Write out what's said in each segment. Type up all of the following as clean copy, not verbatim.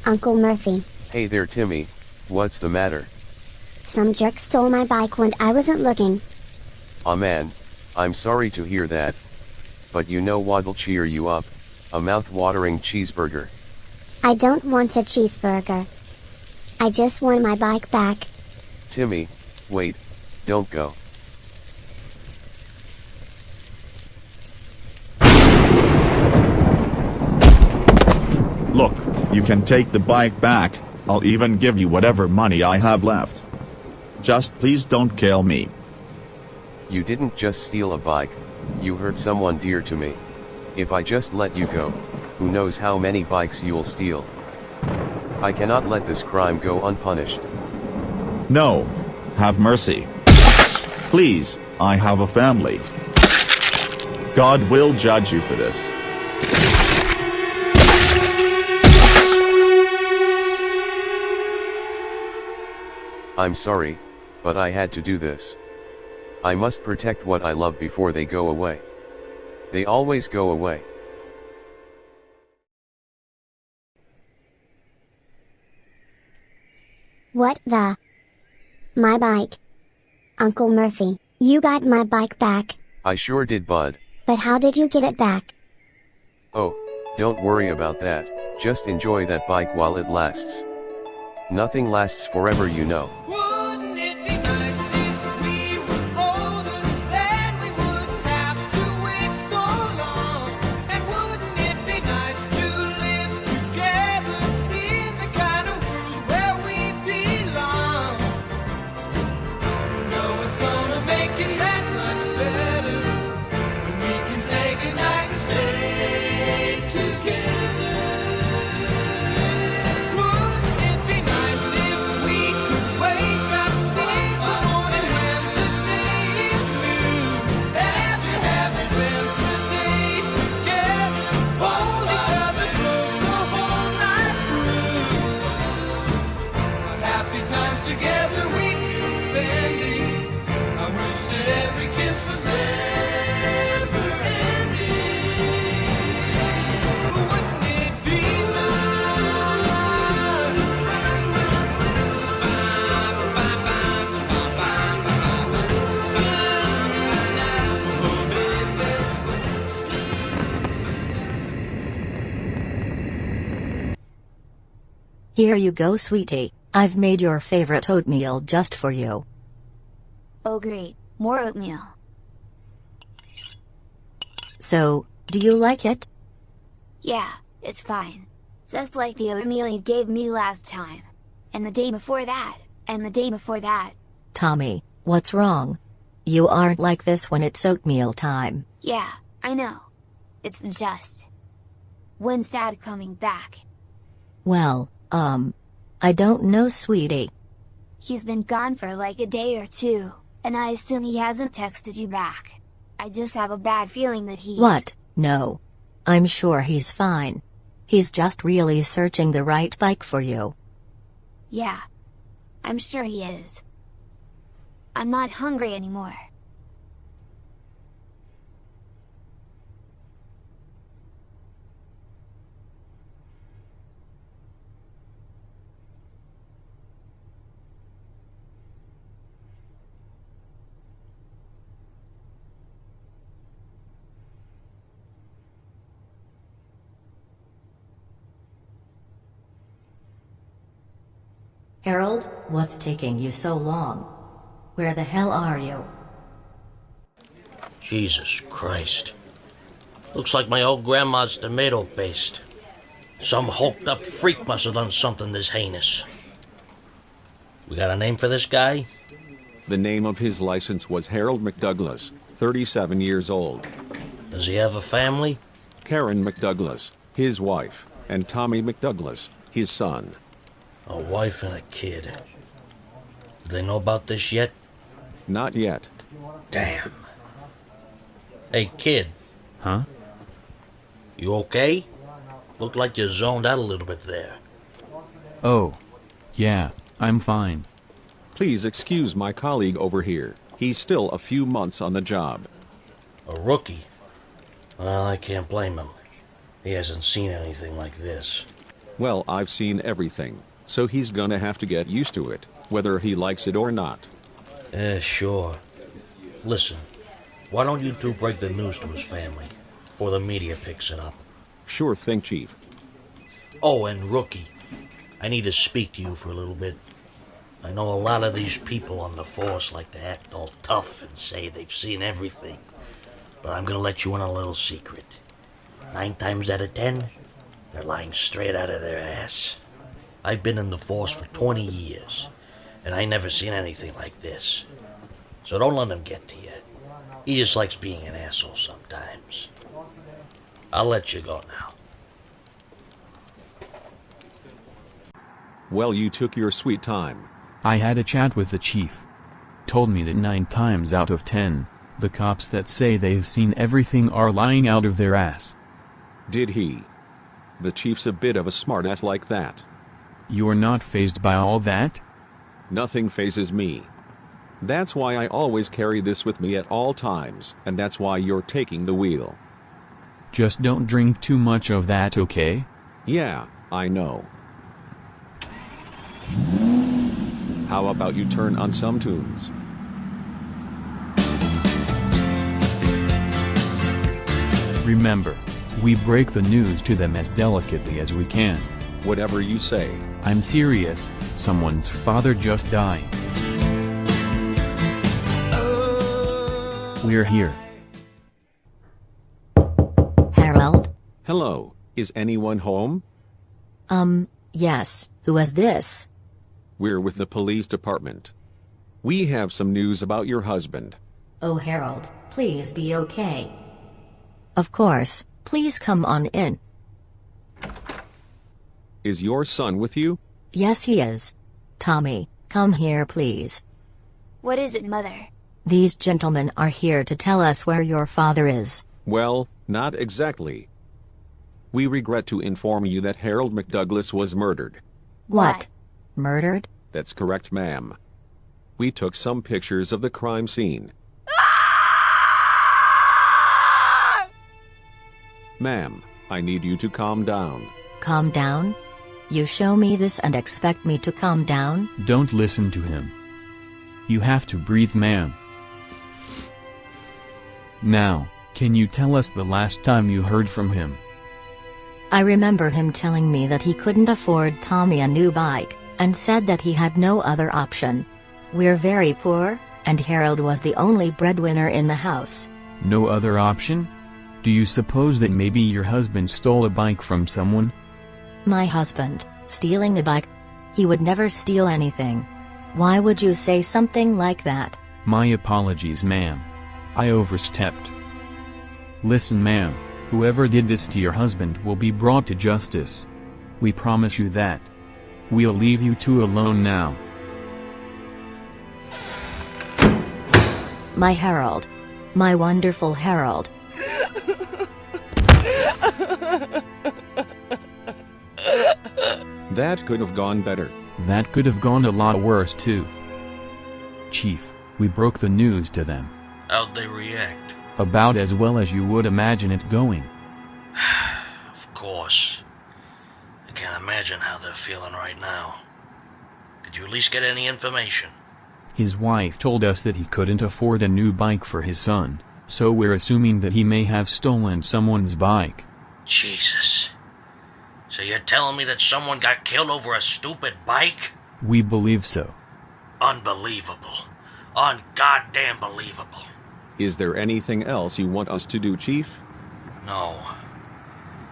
Uncle Murphy. Hey there, Timmy. What's the matter? Some jerk stole my bike when I wasn't looking. Aw man, I'm sorry to hear that. But you know what'll cheer you up? A mouth-watering cheeseburger. I don't want a cheeseburger. I just want my bike back. Timmy, wait, don't go. Look, you can take the bike back, I'll even give you whatever money I have left. Just please don't kill me. You didn't just steal a bike, you hurt someone dear to me. If I just let you go, who knows how many bikes you'll steal. I cannot let this crime go unpunished. No. Have mercy. Please, I have a family. God will judge you for this. I'm sorry, but I had to do this. I must protect what I love before they go away. They always go away. What the? My bike. Uncle Murphy, you got my bike back. I sure did, bud. But how did you get it back? Oh, don't worry about that, just enjoy that bike while it lasts. Nothing lasts forever, you know. Wouldn't it be nice if we were older, then we wouldn't have to wait so long? And wouldn't it be nice to live together in the kind of world where we belong? No one's gonna make it that much better when we can say goodnight and stay together. Wouldn't it be nice if we could wake up in the morning when the day is new? Have you ever spent the day together, hold each other close the whole night through? What happy times together we've been spending. I wish that every kiss was never ending. Wouldn't it be Here you go, sweetie. I've made your favorite oatmeal just for you. Oh great, more oatmeal. So, do you like it? Yeah, it's fine. Just like the oatmeal you gave me last time. And the day before that, and the day before that. Tommy, what's wrong? You aren't like this when it's oatmeal time. Yeah, I know. It's just... When's Dad coming back? Well, I don't know, sweetie. He's been gone for like a day or two, and I assume he hasn't texted you back. I just have a bad feeling that he's... What? No. I'm sure he's fine. He's just really searching the right bike for you. Yeah. I'm sure he is. I'm not hungry anymore. Harold, what's taking you so long? Where the hell are you? Jesus Christ. Looks like my old grandma's tomato paste. Some hulked up freak must have done something this heinous. We got a name for this guy? The name of his license was Harold McDouglas, 37 years old. Does he have a family? Karen McDouglas, his wife, and Tommy McDouglas, his son. A wife and a kid. Do they know about this yet? Not yet. Damn. Hey, kid. Huh? You okay? Looked like you zoned out a little bit there. Oh, yeah, I'm fine. Please excuse my colleague over here. He's still a few months on the job. A rookie? Well, I can't blame him. He hasn't seen anything like this. Well, I've seen everything, so he's gonna have to get used to it, whether he likes it or not. Sure. Listen, why don't you two break the news to his family, before the media picks it up? Sure thing, Chief. Oh, and Rookie, I need to speak to you for a little bit. I know a lot of these people on the force like to act all tough and say they've seen everything. But I'm gonna let you in a little secret. 9 times out of 10, they're lying straight out of their ass. I've been in the force for 20 years, and I never seen anything like this. So don't let him get to you. He just likes being an asshole sometimes. I'll let you go now. Well, you took your sweet time. I had a chat with the chief. Told me that 9 times out of 10, the cops that say they've seen everything are lying out of their ass. Did he? The chief's a bit of a smartass like that. You're not fazed by all that? Nothing phases me. That's why I always carry this with me at all times, and that's why you're taking the wheel. Just don't drink too much of that, okay? Yeah, I know. How about you turn on some tunes? Remember, we break the news to them as delicately as we can. Whatever you say. I'm serious, someone's father just died. We're here. Harold? Hello, is anyone home? Yes, who is this? We're with the police department. We have some news about your husband. Oh, Harold, please be okay. Of course, please come on in. Is your son with you? Yes, he is. Tommy, come here, please. What is it, Mother? These gentlemen are here to tell us where your father is. Well, not exactly. We regret to inform you that Harold McDouglas was murdered. What? Murdered? That's correct, ma'am. We took some pictures of the crime scene. Ma'am, I need you to calm down. Calm down? You show me this and expect me to calm down? Don't listen to him. You have to breathe, ma'am. Now, can you tell us the last time you heard from him? I remember him telling me that he couldn't afford Tommy a new bike, and said that he had no other option. We're very poor, and Harold was the only breadwinner in the house. No other option? Do you suppose that maybe your husband stole a bike from someone? My husband, stealing a bike? He would never steal anything. Why would you say something like that? My apologies, ma'am. I overstepped. Listen, ma'am, whoever did this to your husband will be brought to justice. We promise you that. We'll leave you two alone now. My Harold. My wonderful Harold. That could have gone better. That could have gone a lot worse too. Chief, we broke the news to them. How'd they react? About as well as you would imagine it going. Of course. I can't imagine how they're feeling right now. Did you at least get any information? His wife told us that he couldn't afford a new bike for his son, so we're assuming that he may have stolen someone's bike. Jesus. So you're telling me that someone got killed over a stupid bike? We believe so. Unbelievable. Un-goddamn believable. Is there anything else you want us to do, Chief? No.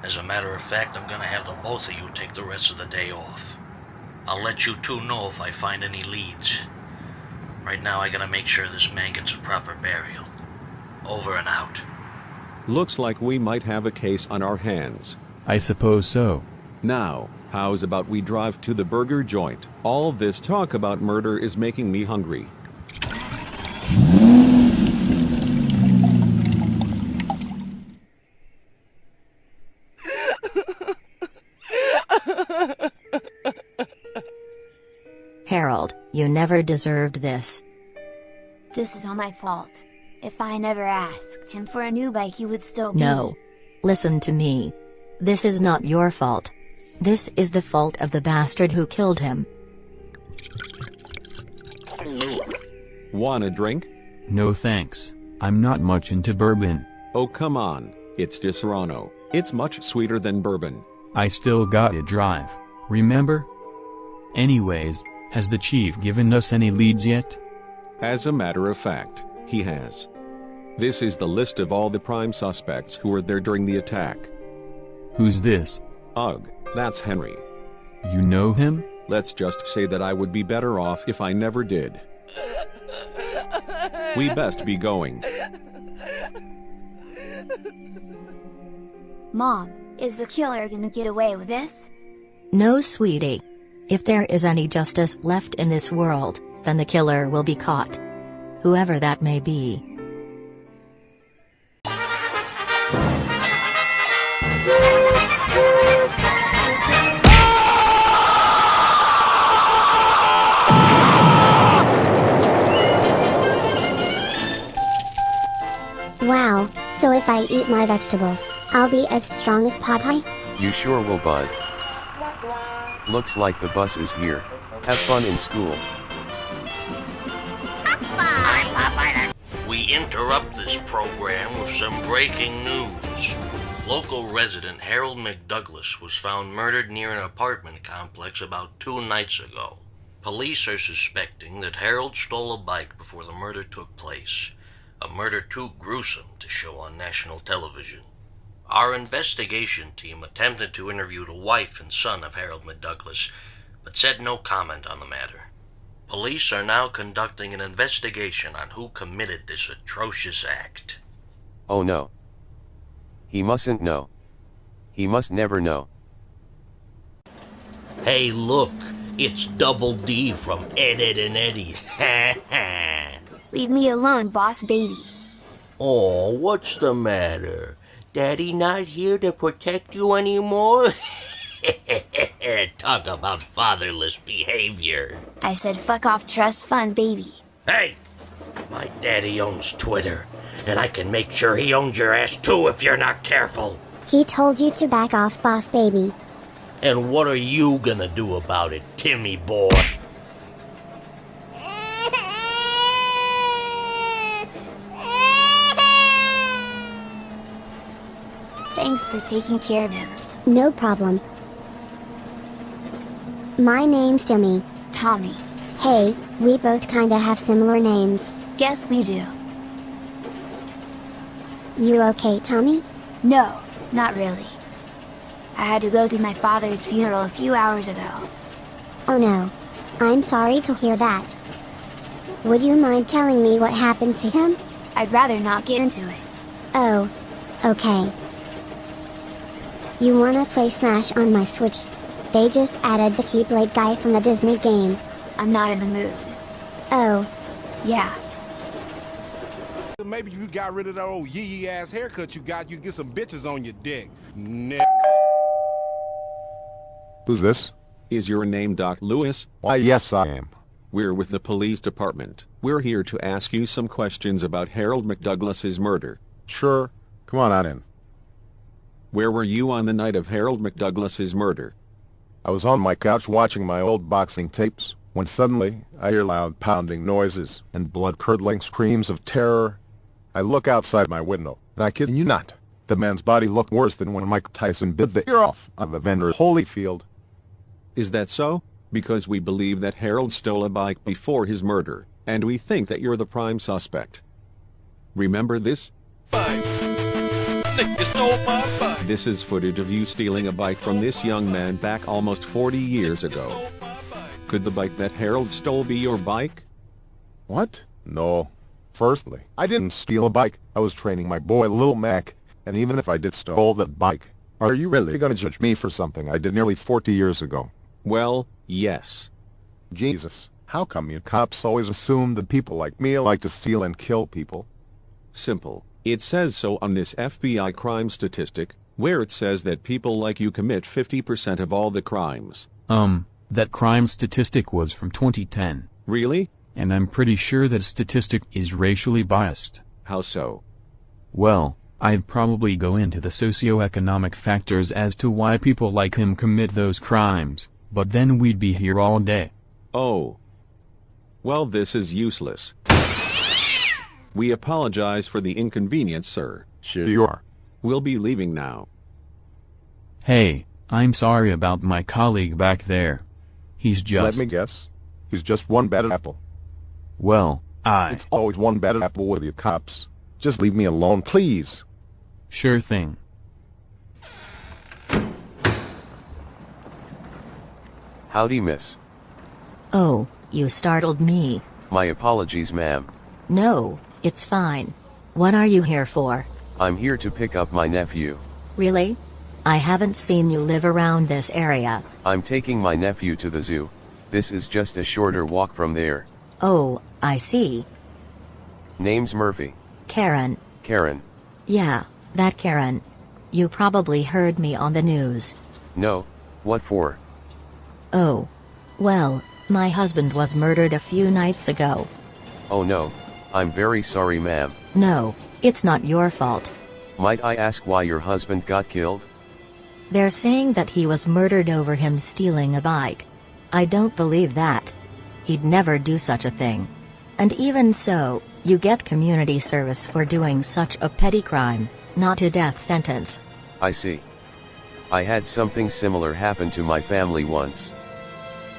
As a matter of fact, I'm gonna have the both of you take the rest of the day off. I'll let you two know if I find any leads. Right now I gotta make sure this man gets a proper burial. Over and out. Looks like we might have a case on our hands. I suppose so. Now, how's about we drive to the burger joint? All this talk about murder is making me hungry. Harold, you never deserved this. This is all my fault. If I never asked him for a new bike, he would still be. No. Listen to me. This is not your fault. This is the fault of the bastard who killed him. Want a drink? No thanks, I'm not much into bourbon. Oh come on, it's Disaronno. It's much sweeter than bourbon. I still gotta drive, remember? Anyways, has the chief given us any leads yet? As a matter of fact, he has. This is the list of all the prime suspects who were there during the attack. Who's this? Ugh, that's Henry. You know him? Let's just say that I would be better off if I never did. We best be going. Mom, is the killer gonna get away with this? No, sweetie. If there is any justice left in this world, then the killer will be caught. Whoever that may be. Wow, so if I eat my vegetables, I'll be as strong as Popeye? You sure will, bud. Looks like the bus is here. Have fun in school. We interrupt this program with some breaking news. Local resident Harold McDouglas was found murdered near an apartment complex about 2 nights ago. Police are suspecting that Harold stole a bike before the murder took place. A murder too gruesome to show on national television. Our investigation team attempted to interview the wife and son of Harold McDouglas, but said no comment on the matter. Police are now conducting an investigation on who committed this atrocious act. Oh no. He mustn't know. He must never know. Hey look, it's Double D from Ed, Edd and Eddy. Ha ha. Leave me alone, boss baby. Oh, what's the matter? Daddy not here to protect you anymore? Talk about fatherless behavior. I said fuck off trust fund baby. Hey! My daddy owns Twitter, and I can make sure he owns your ass too if you're not careful. He told you to back off, boss baby. And what are you gonna do about it, Timmy boy? Thanks for taking care of him. No problem. My name's Timmy. Tommy. Hey, we both kinda have similar names. Guess we do. You okay, Tommy? No, not really. I had to go to my father's funeral a few hours ago. Oh no. I'm sorry to hear that. Would you mind telling me what happened to him? I'd rather not get into it. Oh. Okay. You wanna play Smash on my Switch? They just added the Keyblade guy from the Disney game. I'm not in the mood. Oh. Yeah. Maybe if you got rid of that old yee ass haircut you got, you get some bitches on your dick. Who's this? Is your name Doc Lewis? Why, yes, I am. We're with the police department. We're here to ask you some questions about Harold McDouglas's murder. Sure. Come on in. Where were you on the night of Harold McDouglas's murder? I was on my couch watching my old boxing tapes, when suddenly, I hear loud pounding noises and blood-curdling screams of terror. I look outside my window, and I kid you not, the man's body looked worse than when Mike Tyson bit the ear off of Evander Holyfield. Is that so? Because we believe that Harold stole a bike before his murder, and we think that you're the prime suspect. Remember this? Nigga stole my bike. This is footage of you stealing a bike from this young man back almost 40 years ago. Could the bike that Harold stole be your bike? What? No. Firstly, I didn't steal a bike. I was training my boy Lil Mac, and even if I did steal that bike, are you really gonna judge me for something I did nearly 40 years ago? Well, yes. Jesus, how come you cops always assume that people like me like to steal and kill people? Simple. It says so on this FBI crime statistic, where it says that people like you commit 50% of all the crimes. That crime statistic was from 2010. Really? And I'm pretty sure that statistic is racially biased. How so? Well, I'd probably go into the socio-economic factors as to why people like him commit those crimes, but then we'd be here all day. Oh. Well, this is useless. We apologize for the inconvenience, sir. Sure you are. We'll be leaving now. Hey, I'm sorry about my colleague back there. He's just... Let me guess. He's just one bad apple. Well, It's always one bad apple with you cops. Just leave me alone, please. Sure thing. Howdy, miss. Oh, you startled me. My apologies, ma'am. No, it's fine. What are you here for? I'm here to pick up my nephew. Really? I haven't seen you live around this area. I'm taking my nephew to the zoo. This is just a shorter walk from there. Oh, I see. Name's Murphy. Karen. Karen. Yeah, that Karen. You probably heard me on the news. No, what for? Oh. Well, my husband was murdered a few nights ago. Oh no, I'm very sorry, ma'am. No, it's not your fault. Might I ask why your husband got killed? They're saying that he was murdered over him stealing a bike. I don't believe that. He'd never do such a thing. And even so, you get community service for doing such a petty crime, not a death sentence. I see. I had something similar happen to my family once.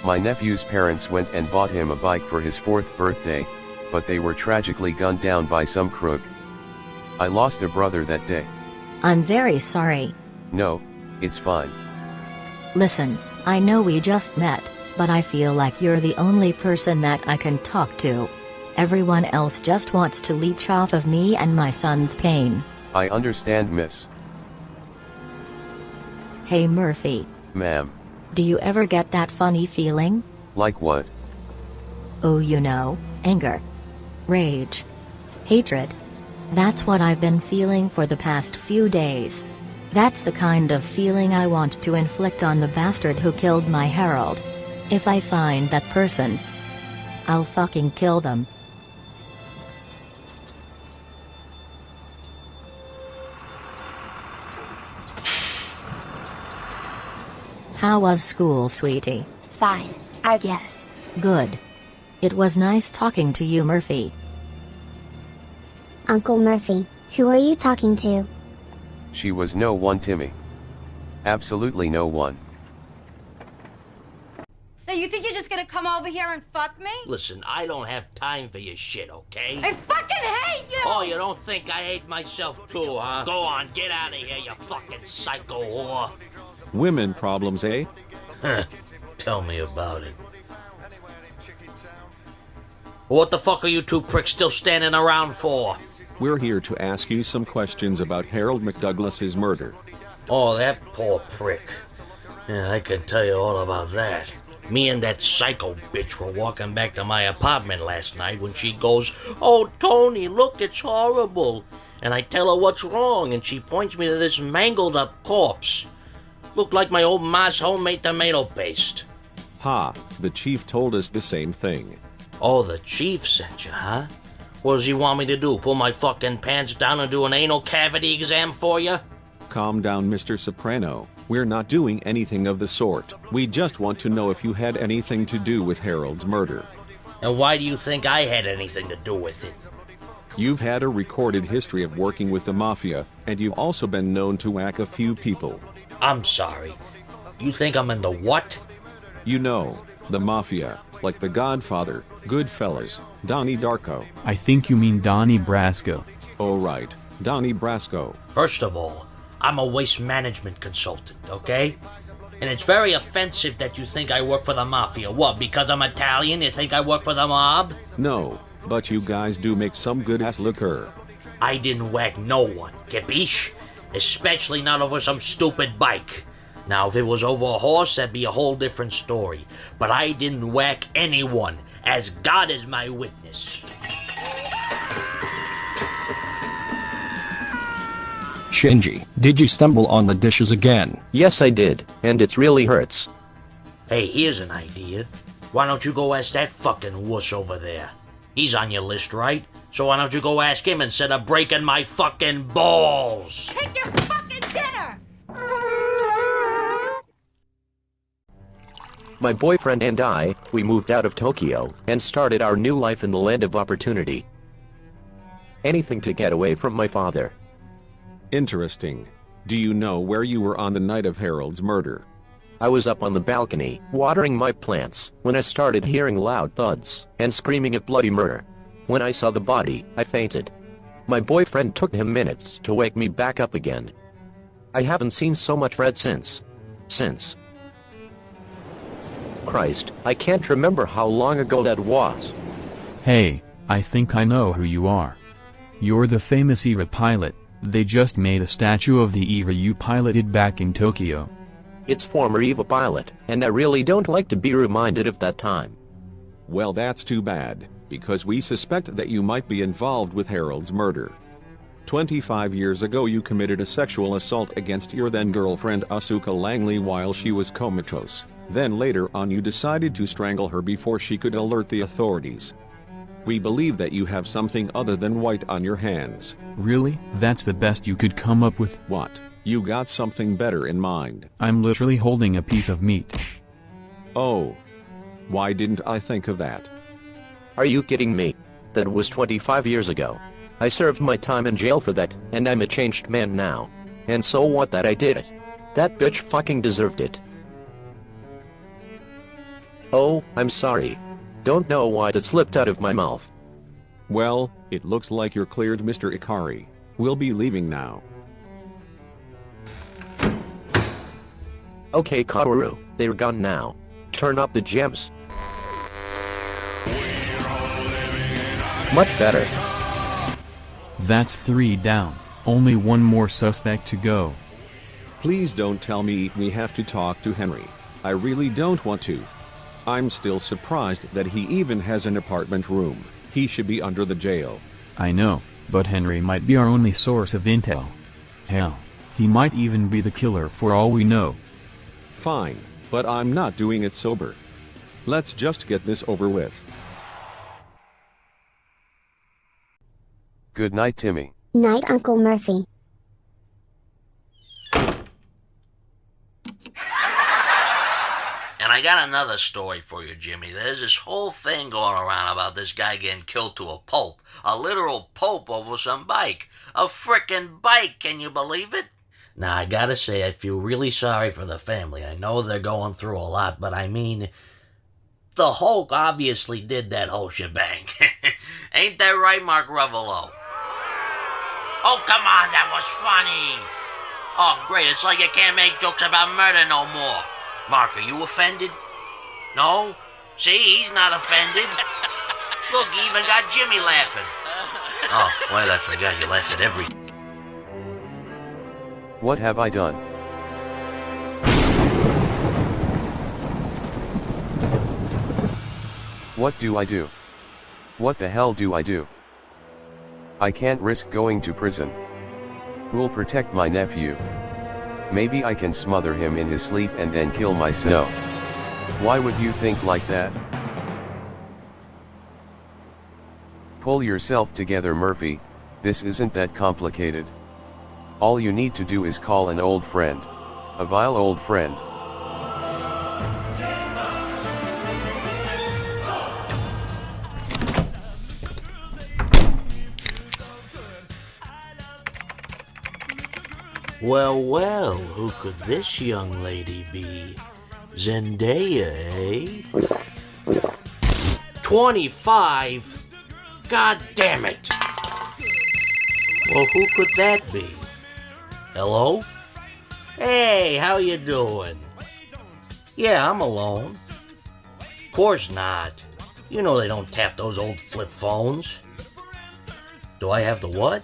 My nephew's parents went and bought him a bike for his 4th birthday, but they were tragically gunned down by some crook. I lost a brother that day. I'm very sorry. No, it's fine. Listen, I know we just met, but I feel like you're the only person that I can talk to. Everyone else just wants to leech off of me and my son's pain. I understand, miss. Hey Murphy. Ma'am. Do you ever get that funny feeling? Like what? Oh, you know, anger. Rage. Hatred. That's what I've been feeling for the past few days. That's the kind of feeling I want to inflict on the bastard who killed my Harold. If I find that person, I'll fucking kill them. How was school, sweetie? Fine, I guess. Good. It was nice talking to you, Murphy. Uncle Murphy, who are you talking to? She was no one, Timmy. Absolutely no one. Now you think you're just gonna come over here and fuck me? Listen, I don't have time for your shit, okay? I fucking hate you! Oh, you don't think I hate myself too, huh? Go on, get out of here, you fucking psycho whore. Women problems, eh? Tell me about it. What the fuck are you two pricks still standing around for? We're here to ask you some questions about Harold McDouglas's murder. Oh, that poor prick. Yeah, I can tell you all about that. Me and that psycho bitch were walking back to my apartment last night when she goes, "Oh, Tony, look, it's horrible." And I tell her what's wrong, and she points me to this mangled up corpse. Looked like my old ma's homemade tomato paste. Ha, the chief told us the same thing. Oh, the chief sent you, huh? What does he want me to do, pull my fucking pants down and do an anal cavity exam for you? Calm down, Mr. Soprano. We're not doing anything of the sort. We just want to know if you had anything to do with Harold's murder. And why do you think I had anything to do with it? You've had a recorded history of working with the mafia, and you've also been known to whack a few people. I'm sorry. You think I'm in the what? You know, the mafia, like The Godfather, Goodfellas, Donnie Darko. I think you mean Donnie Brasco. Oh right, Donnie Brasco. First of all, I'm a waste management consultant, okay? And it's very offensive that you think I work for the mafia. What, because I'm Italian, you think I work for the mob? No, but you guys do make some good-ass liquor. I didn't whack no one, capiche? Especially not over some stupid bike. Now, if it was over a horse, that'd be a whole different story. But I didn't whack anyone, as God is my witness. Shinji, did you stumble on the dishes again? Yes, I did, and it really hurts. Hey, here's an idea. Why don't you go ask that fucking wuss over there? He's on your list, right? So why don't you go ask him instead of breaking my fucking balls? Take your fucking dinner! My boyfriend and I, we moved out of Tokyo and started our new life in the land of opportunity. Anything to get away from my father. Interesting. Do you know where you were on the night of Harold's murder? I was up on the balcony, watering my plants, when I started hearing loud thuds and screaming of bloody murder. When I saw the body, I fainted. My boyfriend took him minutes to wake me back up again. I haven't seen so much red since. Christ, I can't remember how long ago that was. Hey, I think I know who you are. You're the famous EVA pilot. They just made a statue of the EVA you piloted back in Tokyo. It's former EVA pilot, and I really don't like to be reminded of that time. Well, that's too bad, because we suspect that you might be involved with Harold's murder. 25 years ago you committed a sexual assault against your then-girlfriend Asuka Langley while she was comatose. Then later on you decided to strangle her before she could alert the authorities. We believe that you have something other than white on your hands. Really? That's the best you could come up with? What? You got something better in mind? I'm literally holding a piece of meat. Oh. Why didn't I think of that? Are you kidding me? That was 25 years ago. I served my time in jail for that, and I'm a changed man now. And so what that I did it? That bitch fucking deserved it. Oh, I'm sorry. Don't know why that slipped out of my mouth. Well, it looks like you're cleared, Mr. Ikari. We'll be leaving now. Okay, Kaoru, they're gone now. Turn up the gems. Much better. That's 3 down. Only one more suspect to go. Please don't tell me we have to talk to Henry. I really don't want to. I'm still surprised that he even has an apartment room. He should be under the jail. I know, but Henry might be our only source of intel. Hell, he might even be the killer for all we know. Fine, but I'm not doing it sober. Let's just get this over with. Good night, Timmy. Night, Uncle Murphy. And I got another story for you, Jimmy. There's this whole thing going around about this guy getting killed to a pope. A literal pope over some bike. A frickin' bike, can you believe it? Now, I gotta say, I feel really sorry for the family. I know they're going through a lot, but I mean, the Hulk obviously did that whole shebang. Ain't that right, Mark Ruffalo? Oh, come on, that was funny. Oh, great, it's like you can't make jokes about murder no more. Mark, are you offended? No? See, he's not offended. Look, he even got Jimmy laughing. Oh, wait, I forgot you laugh at everything. What have I done? What do I do? What the hell do I do? I can't risk going to prison. Who'll protect my nephew? Maybe I can smother him in his sleep and then kill myself. Why would you think like that? Pull yourself together, Murphy, this isn't that complicated. All you need to do is call an old friend. A vile old friend. Well, well, who could this young lady be? Zendaya, eh? 25? God damn it! Well, who could that be? Hello? Hey, how you doing? Yeah, I'm alone. Course not. You know they don't tap those old flip phones. Do I have the what?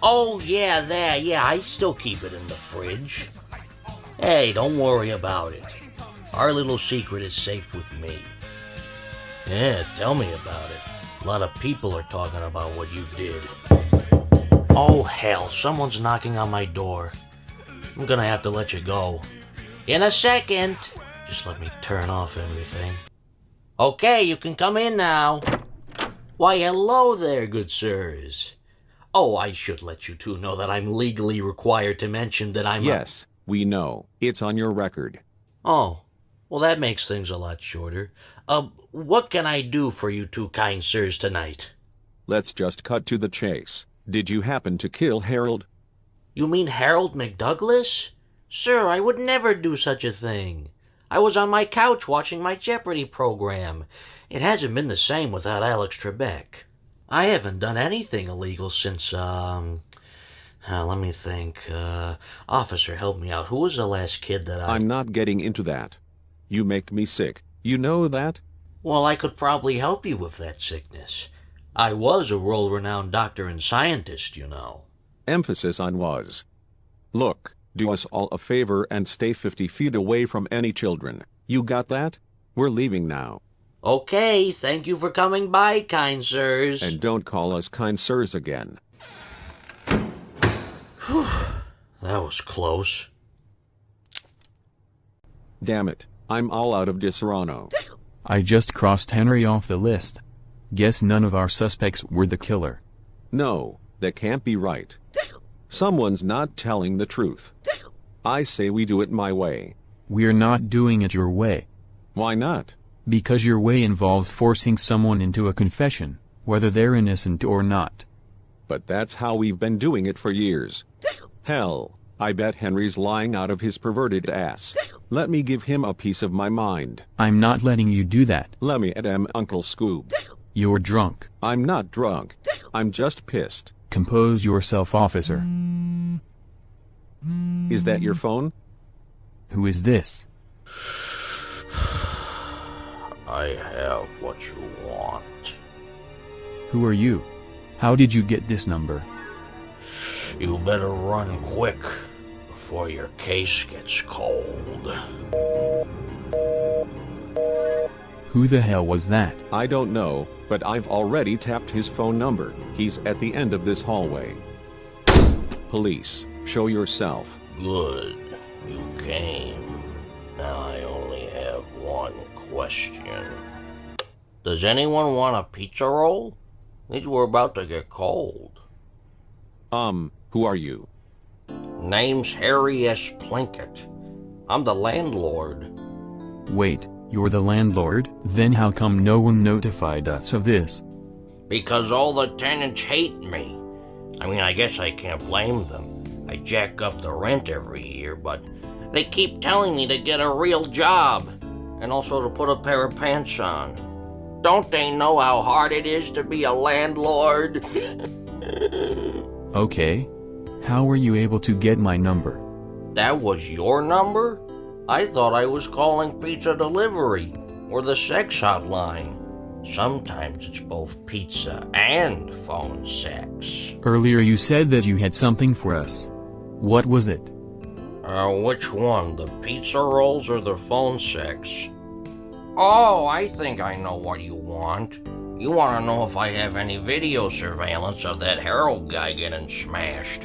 Oh, yeah, that. Yeah, I still keep it in the fridge. Hey, don't worry about it. Our little secret is safe with me. Yeah, tell me about it. A lot of people are talking about what you did. Oh, hell, someone's knocking on my door. I'm gonna have to let you go. In a second. Just let me turn off everything. Okay, you can come in now. Why, hello there, good sirs. Oh, I should let you two know that I'm legally required to mention that I'm Yes, we know. It's on your record. Oh, well, that makes things a lot shorter. What can I do for you two kind sirs tonight? Let's just cut to the chase. Did you happen to kill Harold? You mean Harold McDouglas? Sir, I would never do such a thing. I was on my couch watching my Jeopardy program. It hasn't been the same without Alex Trebek. I haven't done anything illegal since, let me think. Officer, help me out. Who was the last kid that I'm not getting into that. You make me sick. You know that? Well, I could probably help you with that sickness. I was a world-renowned doctor and scientist, you know. Emphasis on was. Look, do us all a favor and stay 50 feet away from any children. You got that? We're leaving now. Okay, thank you for coming by, kind sirs. And don't call us kind sirs again. Whew, that was close. Damn it, I'm all out of Disaronno. I just crossed Henry off the list. Guess none of our suspects were the killer. No, that can't be right. Someone's not telling the truth. I say we do it my way. We're not doing it your way. Why not? Because your way involves forcing someone into a confession, whether they're innocent or not. But that's how we've been doing it for years. Hell, I bet Henry's lying out of his perverted ass. Let me give him a piece of my mind. I'm not letting you do that. Let me at Uncle Scoob. You're drunk. I'm not drunk. I'm just pissed. Compose yourself, officer. Is that your phone? Who is this? I have what you want. Who are you? How did you get this number? You better run quick before your case gets cold. Who the hell was that? I don't know, but I've already tapped his phone number. He's at the end of this hallway. Police, show yourself. Good, you came. Now I only have one question. Does anyone want a pizza roll? These were about to get cold. Who are you? Name's Harry S. Plinkett. I'm the landlord. Wait, you're the landlord? Then how come no one notified us of this? Because all the tenants hate me. I mean, I guess I can't blame them. I jack up the rent every year, but they keep telling me to get a real job, and also to put a pair of pants on. Don't they know how hard it is to be a landlord? Okay. How were you able to get my number? That was your number? I thought I was calling pizza delivery, or the sex hotline. Sometimes it's both pizza and phone sex. Earlier you said that you had something for us. What was it? Which one? The pizza rolls or the phone sex? Oh, I think I know what you want. You want to know if I have any video surveillance of that Harold guy getting smashed.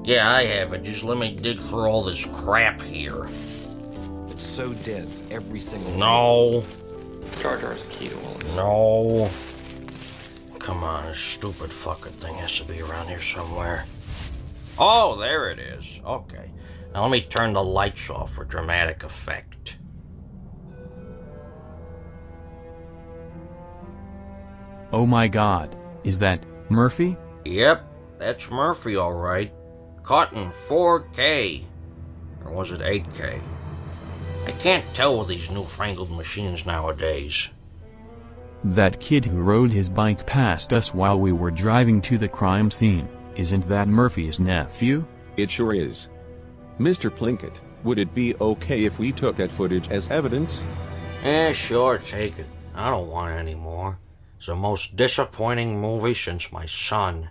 Yeah, I have it. Just let me dig through all this crap here. It's so dense, every single No. Jar Jar's a key to all this. No. Come on, this stupid fucking thing has to be around here somewhere. Oh, there it is. Okay. Now let me turn the lights off for dramatic effect. Oh my god, is that Murphy? Yep, that's Murphy all right. Caught in 4K. Or was it 8K? I can't tell with these newfangled machines nowadays. That kid who rode his bike past us while we were driving to the crime scene, isn't that Murphy's nephew? It sure is. Mr. Plinkett, would it be okay if we took that footage as evidence? Sure, take it. I don't want it anymore. It's the most disappointing movie since my son.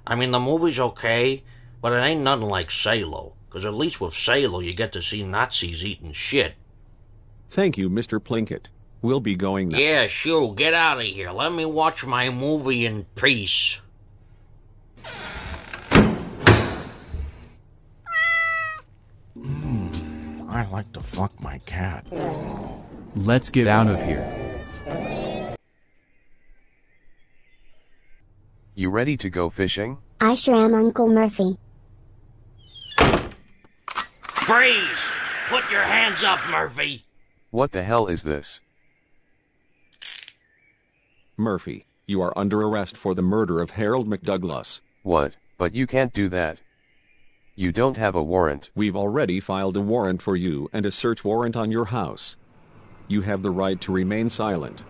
I mean, the movie's okay, but it ain't nothing like Salo. Because at least with Salo, you get to see Nazis eating shit. Thank you, Mr. Plinkett. We'll be going now. Yeah, sure. Get out of here. Let me watch my movie in peace. I like to fuck my cat. Let's get out of here. You ready to go fishing? I sure am, Uncle Murphy. Freeze! Put your hands up, Murphy! What the hell is this? Murphy, you are under arrest for the murder of Harold McDouglas. What? But you can't do that. You don't have a warrant. We've already filed a warrant for you and a search warrant on your house. You have the right to remain silent.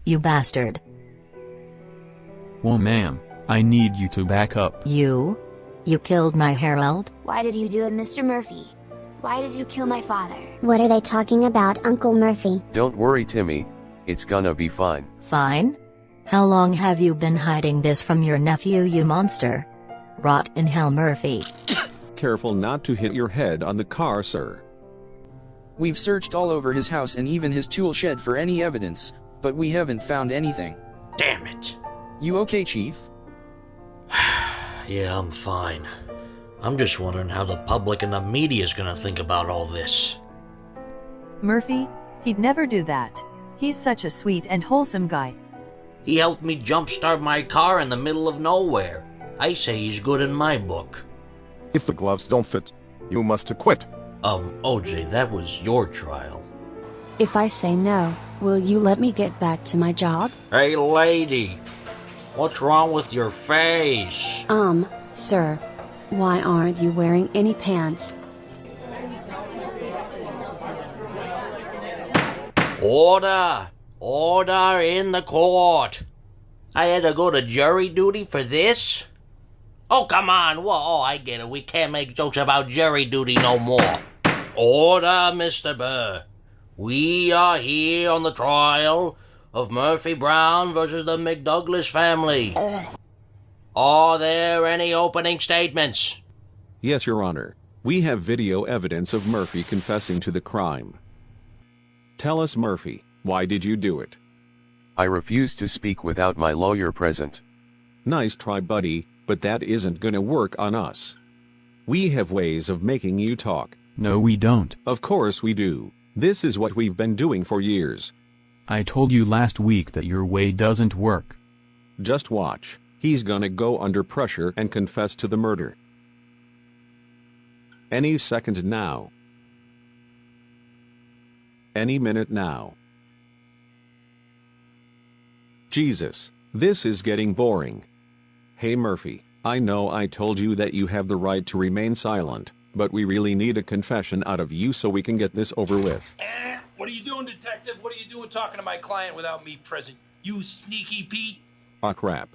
You bastard. Well, ma'am, I need you to back up. You? You killed my Harold? Why did you do it, Mr. Murphy? Why did you kill my father? What are they talking about, Uncle Murphy? Don't worry, Timmy. It's gonna be fine. Fine? How long have you been hiding this from your nephew, you monster? Rot in hell, Murphy. Careful not to hit your head on the car, sir. We've searched all over his house and even his tool shed for any evidence, but we haven't found anything. Damn it. You okay, Chief? Yeah, I'm fine. I'm just wondering how the public and the media's gonna think about all this. Murphy, he'd never do that. He's such a sweet and wholesome guy. He helped me jumpstart my car in the middle of nowhere. I say he's good in my book. If the gloves don't fit, you must acquit. OJ, that was your trial. If I say no, will you let me get back to my job? Hey, lady. What's wrong with your face? Sir. Why aren't you wearing any pants? Order! Order in the court! I had to go to jury duty for this? Oh, come on! Whoa, oh, I get it. We can't make jokes about jury duty no more. Order, Mr. Burr. We are here on the trial of Murphy Brown versus the McDouglas family. Are there any opening statements? Yes, Your Honor. We have video evidence of Murphy confessing to the crime. Tell us, Murphy, why did you do it? I refuse to speak without my lawyer present. Nice try, buddy, but that isn't gonna work on us. We have ways of making you talk. No, we don't. Of course we do. This is what we've been doing for years. I told you last week that your way doesn't work. Just watch. He's gonna go under pressure and confess to the murder. Any second now. Any minute now. Jesus, this is getting boring. Hey Murphy, I know I told you that you have the right to remain silent, but we really need a confession out of you so we can get this over with. What are you doing, detective? What are you doing talking to my client without me present? You sneaky Pete? Ah, crap.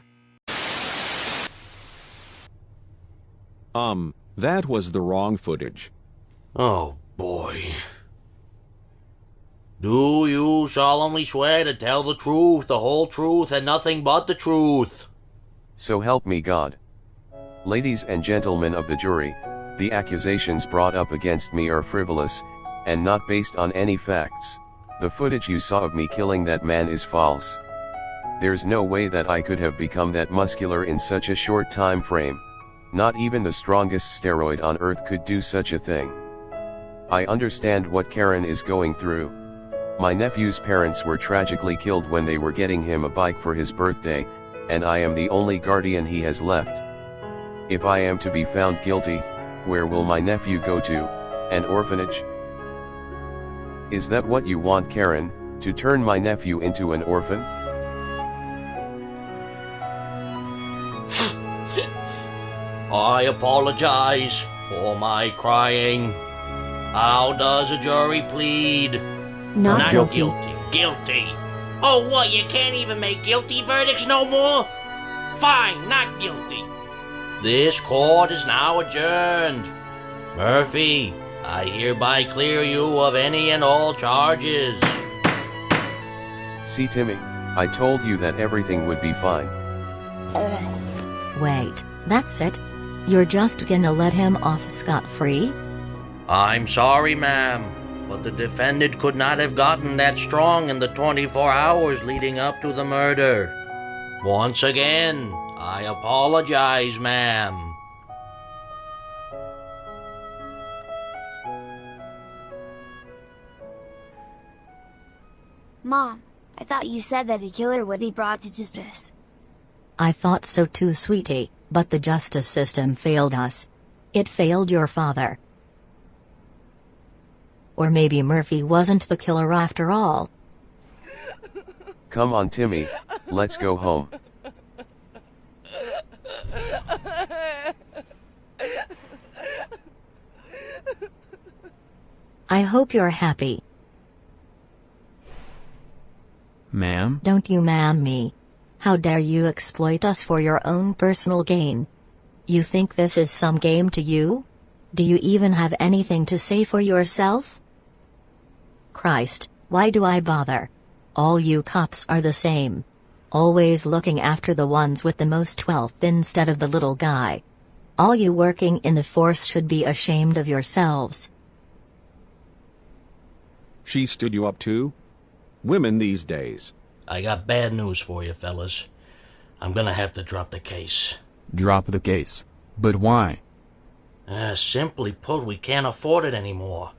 That was the wrong footage. Oh, boy. Do you solemnly swear to tell the truth, the whole truth, and nothing but the truth? So help me God. Ladies and gentlemen of the jury, the accusations brought up against me are frivolous, and not based on any facts. The footage you saw of me killing that man is false. There's no way that I could have become that muscular in such a short time frame. Not even the strongest steroid on earth could do such a thing. I understand what Karen is going through. My nephew's parents were tragically killed when they were getting him a bike for his birthday, and I am the only guardian he has left. If I am to be found guilty, where will my nephew go to? An orphanage? Is that what you want, Karen, to turn my nephew into an orphan? I apologize for my crying. How does a jury plead? Not guilty. Guilty. Oh, what, you can't even make guilty verdicts no more? Fine, not guilty. This court is now adjourned. Murphy, I hereby clear you of any and all charges. See, Timmy, I told you that everything would be fine. Wait, that's it? You're just gonna let him off scot-free? I'm sorry, ma'am, but the defendant could not have gotten that strong in the 24 hours leading up to the murder. Once again, I apologize, ma'am. Mom, I thought you said that the killer would be brought to justice. I thought so too, sweetie, but the justice system failed us. It failed your father. Or maybe Murphy wasn't the killer after all. Come on, Timmy, let's go home. I hope you're happy. Ma'am? Don't you ma'am me. How dare you exploit us for your own personal gain? You think this is some game to you? Do you even have anything to say for yourself? Christ, why do I bother? All you cops are the same. Always looking after the ones with the most wealth instead of the little guy. All you working in the force should be ashamed of yourselves. She stood you up too? Women these days. I got bad news for you, fellas. I'm gonna have to drop the case. Drop the case. But why? Simply put, we can't afford it anymore.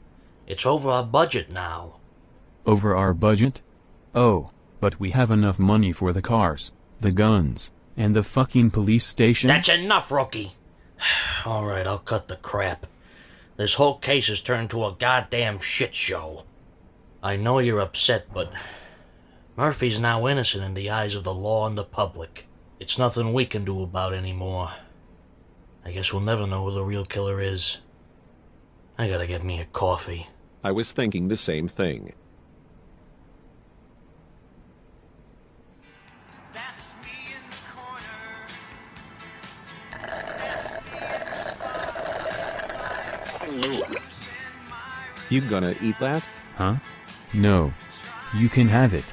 It's over our budget now. Over our budget? Oh, but we have enough money for the cars, the guns, and the fucking police station. That's enough, rookie. Alright, I'll cut the crap. This whole case has turned into a goddamn shit show. I know you're upset, but Murphy's now innocent in the eyes of the law and the public. It's nothing we can do about it anymore. I guess we'll never know who the real killer is. I gotta get me a coffee. I was thinking the same thing. You gonna eat that? Huh? No. You can have it.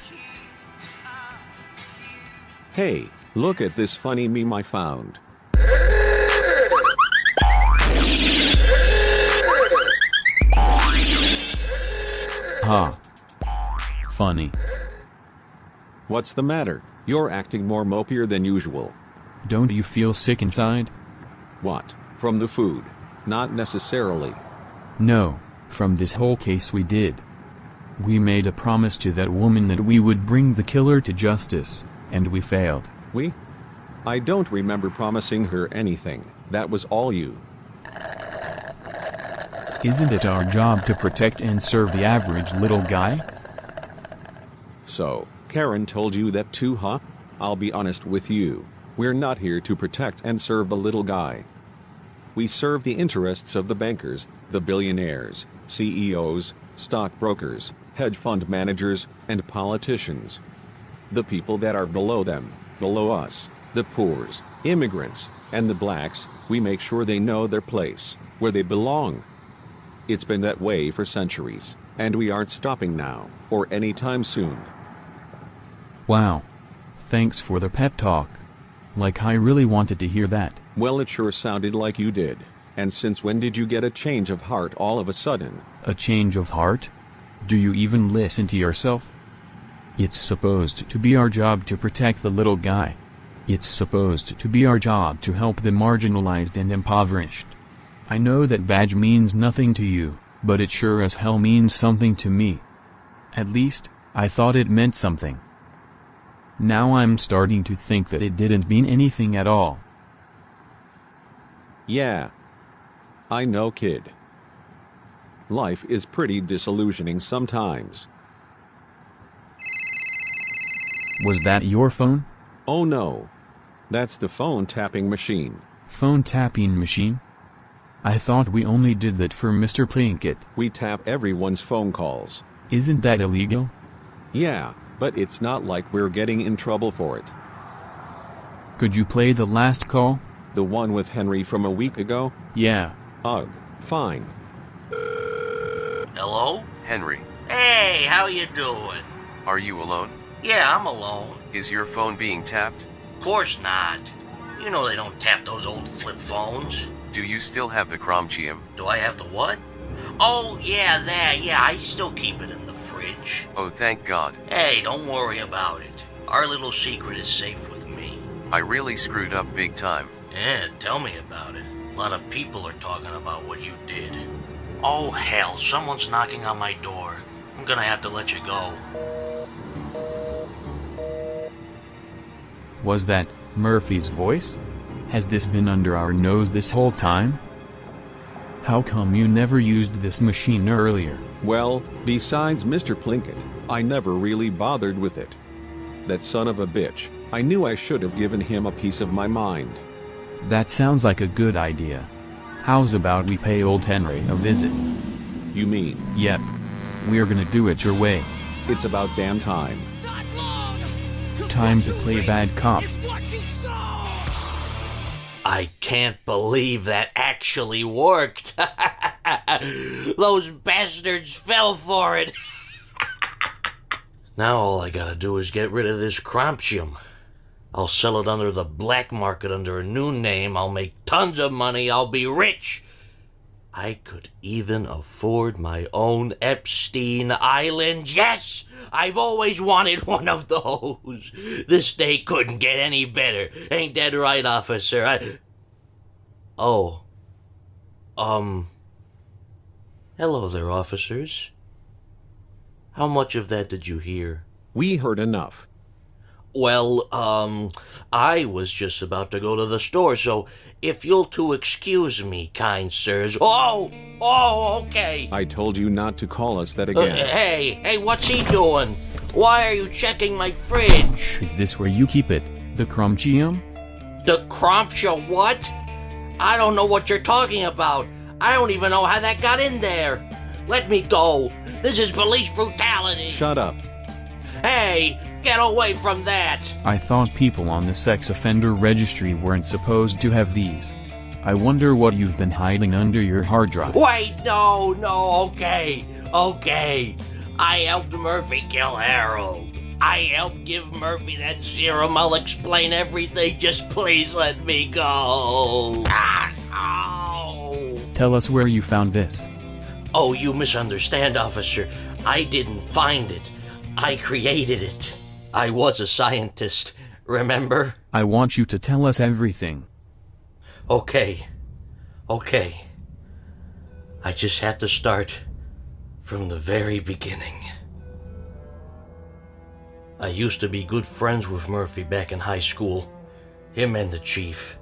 Hey, look at this funny meme I found. Ha. Funny. What's the matter? You're acting more mopier than usual. Don't you feel sick inside? What? From the food? Not necessarily. No, from this whole case we did. We made a promise to that woman that we would bring the killer to justice, and we failed. We? I don't remember promising her anything. That was all you. Isn't it our job to protect and serve the average little guy? So, Karen told you that too, huh? I'll be honest with you. We're not here to protect and serve the little guy. We serve the interests of the bankers, the billionaires, CEOs, stockbrokers, hedge fund managers, and politicians. The people that are below them, below us, the poors, immigrants, and the blacks, we make sure they know their place, where they belong. It's been that way for centuries, and we aren't stopping now, or anytime soon. Wow. Thanks for the pep talk. Like I really wanted to hear that. Well, it sure sounded like you did. And since when did you get a change of heart all of a sudden? A change of heart? Do you even listen to yourself? It's supposed to be our job to protect the little guy. It's supposed to be our job to help the marginalized and impoverished. I know that badge means nothing to you, but it sure as hell means something to me. At least, I thought it meant something. Now I'm starting to think that it didn't mean anything at all. Yeah. I know, kid. Life is pretty disillusioning sometimes. Was that your phone? Oh no. That's the phone tapping machine. Phone tapping machine? I thought we only did that for Mr. Plinkett. We tap everyone's phone calls. Isn't that illegal? Yeah, but it's not like we're getting in trouble for it. Could you play the last call? The one with Henry from a week ago? Yeah. Ugh, fine. Hello? Henry, Hey, how you doing? are you alone? Yeah, I'm alone. Is your phone being tapped? Of course not. You know they don't tap those old flip phones. Do you still have the Chromchium? Do I have the what? Oh, yeah, that. Yeah, I still keep it in the fridge. Oh, thank God. Hey, don't worry about it. Our little secret is safe with me. I really screwed up big time. Yeah, tell me about it. A lot of people are talking about what you did. Oh, hell, someone's knocking on my door. I'm gonna have to let you go. Was that Murphy's voice? Has this been under our nose this whole time? How come you never used this machine earlier? Well, besides Mr. Plinkett, I never really bothered with it. That son of a bitch, I knew I should have given him a piece of my mind. That sounds like a good idea. How's about we pay old Henry a visit? You mean? Yep. We're gonna do it your way. It's about damn time. Time to play bad cop. I can't believe that actually worked. Those bastards fell for it. Now all I gotta do is get rid of this Crumptium. I'll sell it under the black market under a new name. I'll make tons of money. I'll be rich. I could even afford my own Epstein Island. Yes! I've always wanted one of those. This day couldn't get any better. Ain't that right, officer? Hello there, officers. How much of that did you hear? We heard enough. Well, I was just about to go to the store, so if you'll to excuse me, kind sirs. Oh, okay. I told you not to call us that again. Hey, what's he doing? Why are you checking my fridge? Is this where you keep it, the Crumptium? The Crumptium what? I don't know what you're talking about. I don't even know how that got in there. Let me go. This is police brutality. Shut up. Hey, get away from that. I thought people on the sex offender registry weren't supposed to have these. I wonder what you've been hiding under your hard drive. Wait, no, okay. I helped Murphy kill Harold. I helped give Murphy that serum. I'll explain everything. Just please let me go. Tell us where you found this. Oh, you misunderstand, officer. I didn't find it. I created it. I was a scientist, remember? I want you to tell us everything. Okay. I just have to start from the very beginning. I used to be good friends with Murphy back in high school. Him and the chief.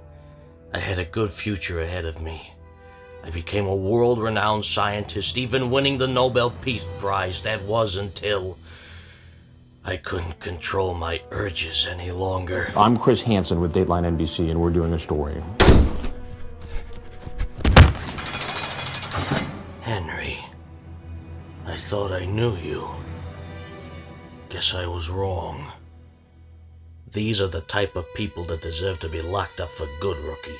I had a good future ahead of me. I became a world-renowned scientist, even winning the Nobel Peace Prize. That was until I couldn't control my urges any longer. I'm Chris Hansen with Dateline NBC, and we're doing a story. Henry, I thought I knew you. Guess I was wrong. These are the type of people that deserve to be locked up for good, rookie.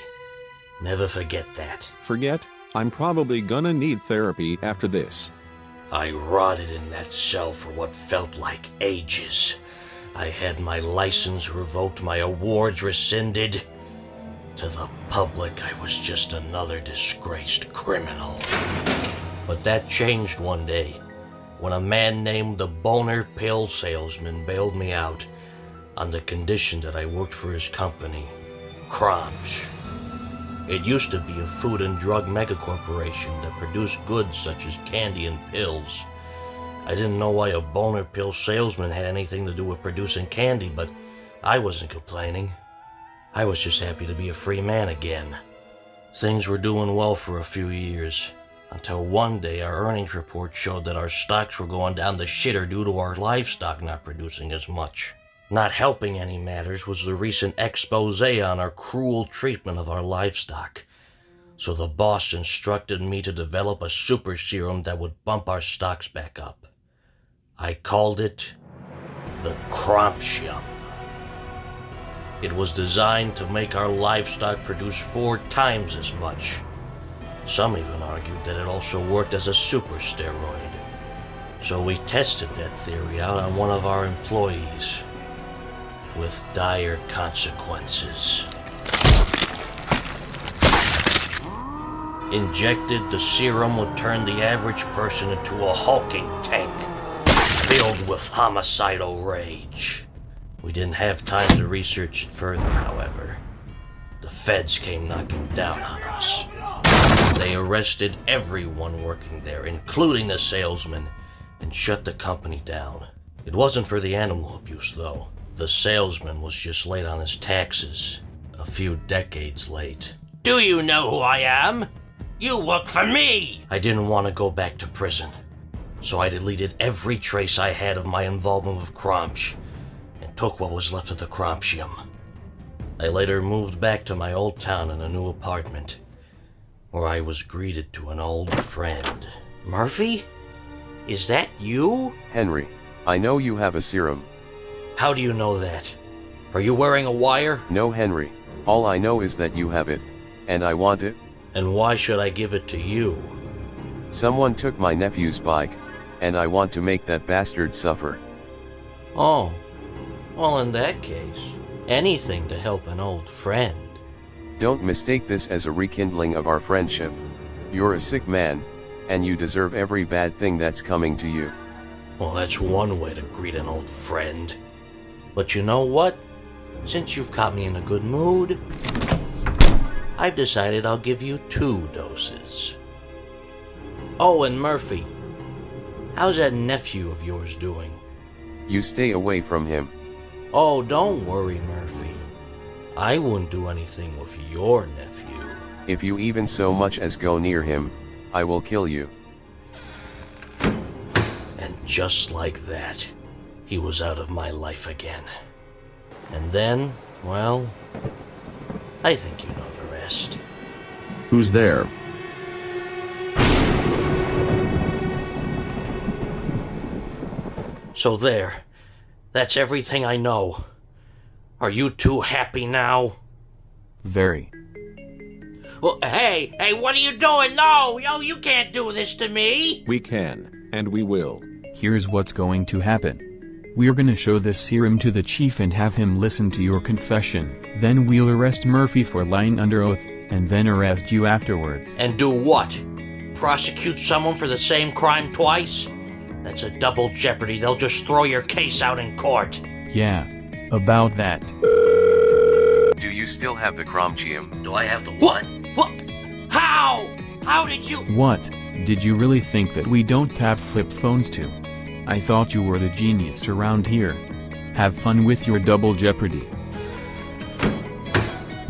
Never forget that. Forget? I'm probably gonna need therapy after this. I rotted in that cell for what felt like ages. I had my license revoked, my awards rescinded. To the public, I was just another disgraced criminal. But that changed one day, when a man named the Boner Pill Salesman bailed me out on the condition that I worked for his company, Crumbs. It used to be a food and drug megacorporation that produced goods such as candy and pills. I didn't know why a boner pill salesman had anything to do with producing candy, but I wasn't complaining. I was just happy to be a free man again. Things were doing well for a few years, until one day our earnings report showed that our stocks were going down the shitter due to our livestock not producing as much. Not helping any matters was the recent expose on our cruel treatment of our livestock. So the boss instructed me to develop a super serum that would bump our stocks back up. I called it the Crumptium. It was designed to make our livestock produce 4 times as much. Some even argued that it also worked as a super steroid. So we tested that theory out on one of our employees, with dire consequences. Injected, the serum would turn the average person into a hulking tank, filled with homicidal rage. We didn't have time to research it further, however. The feds came knocking down on us. They arrested everyone working there, including the salesman, and shut the company down. It wasn't for the animal abuse, though. The salesman was just late on his taxes. A few decades late. Do you know who I am? You work for me! I didn't want to go back to prison, so I deleted every trace I had of my involvement with Kramsh and took what was left of the Kramshium. I later moved back to my old town in a new apartment, where I was greeted to an old friend. Murphy? Is that you? Henry, I know you have a serum. How do you know that? Are you wearing a wire? No, Henry. All I know is that you have it, and I want it. And why should I give it to you? Someone took my nephew's bike, and I want to make that bastard suffer. Oh, well, in that case, anything to help an old friend. Don't mistake this as a rekindling of our friendship. You're a sick man, and you deserve every bad thing that's coming to you. Well, that's one way to greet an old friend. But you know what? Since you've caught me in a good mood, I've decided I'll give you 2 doses. Oh, and Murphy, how's that nephew of yours doing? You stay away from him. Oh, don't worry, Murphy. I wouldn't do anything with your nephew. If you even so much as go near him, I will kill you. And just like that, he was out of my life again. And then, well, I think you know the rest. Who's there? So there. That's everything I know. Are you 2 happy now? Very. Well, hey, what are you doing? No, you can't do this to me. We can, and we will. Here's what's going to happen. We're gonna show this serum to the chief and have him listen to your confession. Then we'll arrest Murphy for lying under oath, and then arrest you afterwards. And do what? Prosecute someone for the same crime twice? That's a double jeopardy. They'll just throw your case out in court. Yeah, about that. Do you still have the Kramchium? Do I have the what? What? How? How did you... What? Did you really think that we don't tap flip phones too? I thought you were the genius around here. Have fun with your double jeopardy.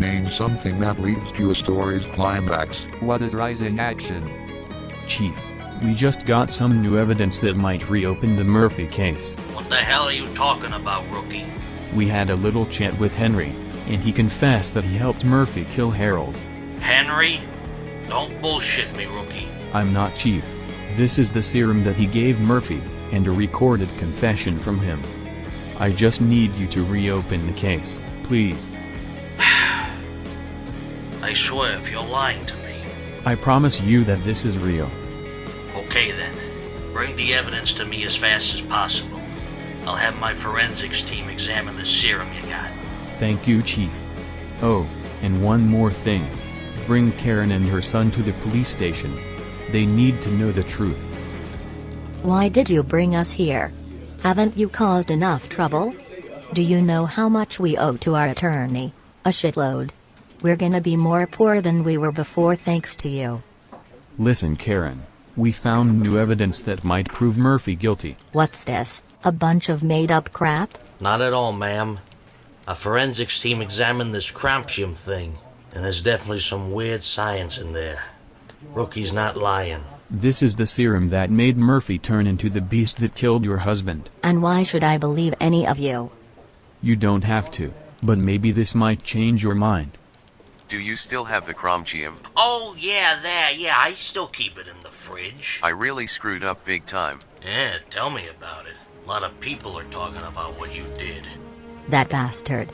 Name something that leads to a story's climax. What is rising action? Chief, we just got some new evidence that might reopen the Murphy case. What the hell are you talking about, rookie? We had a little chat with Henry, and he confessed that he helped Murphy kill Harold. Henry? Don't bullshit me, rookie. I'm not, Chief. This is the serum that he gave Murphy, and a recorded confession from him. I just need you to reopen the case, please. I swear if you're lying to me. I promise you that this is real. Okay then. Bring the evidence to me as fast as possible. I'll have my forensics team examine the serum you got. Thank you, Chief. Oh, and one more thing. Bring Karen and her son to the police station. They need to know the truth. Why did you bring us here? Haven't you caused enough trouble? Do you know how much we owe to our attorney? A shitload. We're gonna be more poor than we were before thanks to you. Listen, Karen. We found new evidence that might prove Murphy guilty. What's this? A bunch of made-up crap? Not at all, ma'am. A forensics team examined this Kramshium thing, and there's definitely some weird science in there. Rookie's not lying. This is the serum that made Murphy turn into the beast that killed your husband. And why should I believe any of you? You don't have to, but maybe this might change your mind. Do you still have the Kramchium? Oh, yeah, I still keep it in the fridge. I really screwed up big time. Yeah, tell me about it. A lot of people are talking about what you did. That bastard.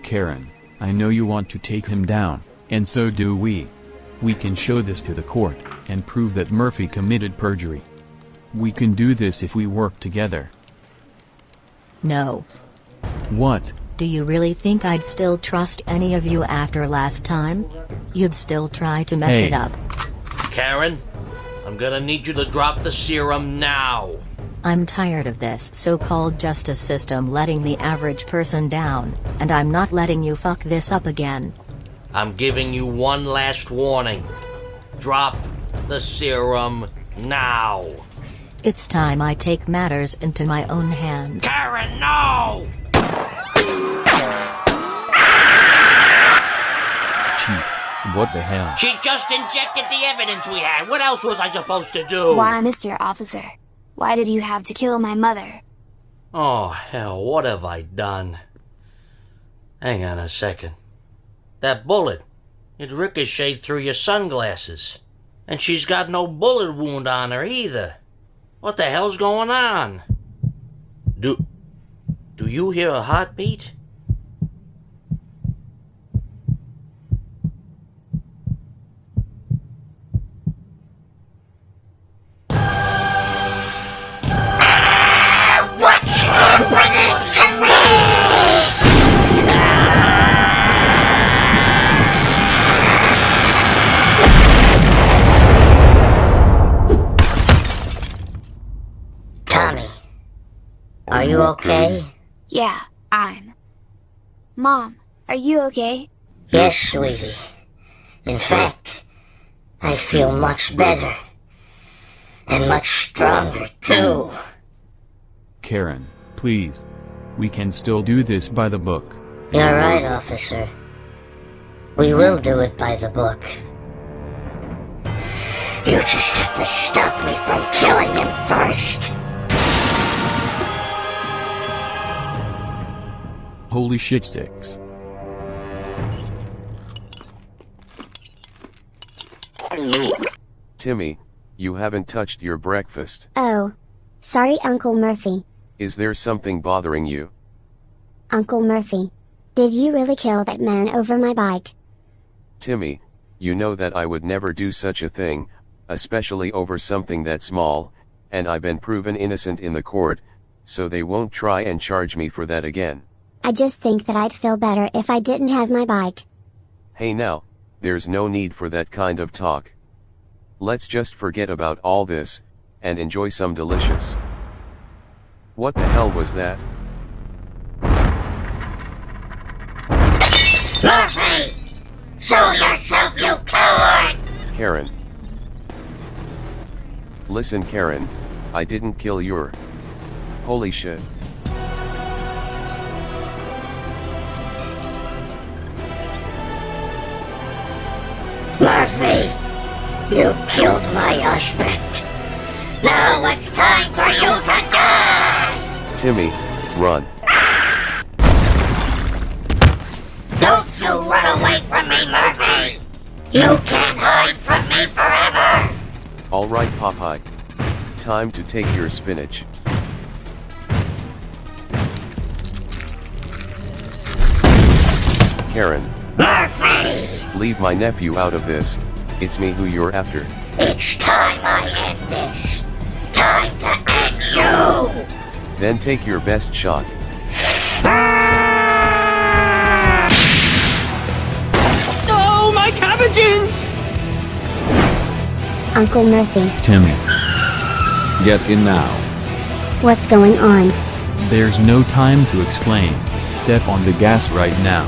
Karen, I know you want to take him down, and so do we. We can show this to the court, and prove that Murphy committed perjury. We can do this if we work together. No. What? Do you really think I'd still trust any of you after last time? You'd still try to mess it up. Karen, I'm gonna need you to drop the serum now. I'm tired of this so-called justice system letting the average person down, and I'm not letting you fuck this up again. I'm giving you one last warning. Drop the serum now. It's time I take matters into my own hands. Karen, no! What the hell? She just injected the evidence we had. What else was I supposed to do? Why, Mr. Officer? Why did you have to kill my mother? Oh, hell, what have I done? Hang on a second. That bullet, it ricocheted through your sunglasses. And she's got no bullet wound on her either. What the hell's going on? Do you hear a heartbeat? What's happening to me? Tommy, are you okay? Yeah, Mom, are you okay? Yes, sweetie. In fact, I feel much better. And much stronger, too. Karen, please. We can still do this by the book. You're right, officer. We will do it by the book. You just have to stop me from killing him first. Holy shit sticks. Timmy, you haven't touched your breakfast. Oh. Sorry, Uncle Murphy. Is there something bothering you? Uncle Murphy. Did you really kill that man over my bike? Timmy, you know that I would never do such a thing, especially over something that small, and I've been proven innocent in the court, so they won't try and charge me for that again. I just think that I'd feel better if I didn't have my bike. Hey now, there's no need for that kind of talk. Let's just forget about all this, and enjoy some delicious. What the hell was that? Murphy! Show yourself, you coward! Karen. Listen, Karen, I didn't kill your... Holy shit. Murphy, you killed my husband. Now it's time for you to die! Timmy, run. Don't you run away from me, Murphy! You can't hide from me forever! Alright, Popeye. Time to take your spinach. Karen. Murphy! Leave my nephew out of this, it's me who you're after. It's time I end this. Time to end you! Then take your best shot. Oh, my cabbages! Uncle Murphy. Timmy. Get in now. What's going on? There's no time to explain. Step on the gas right now.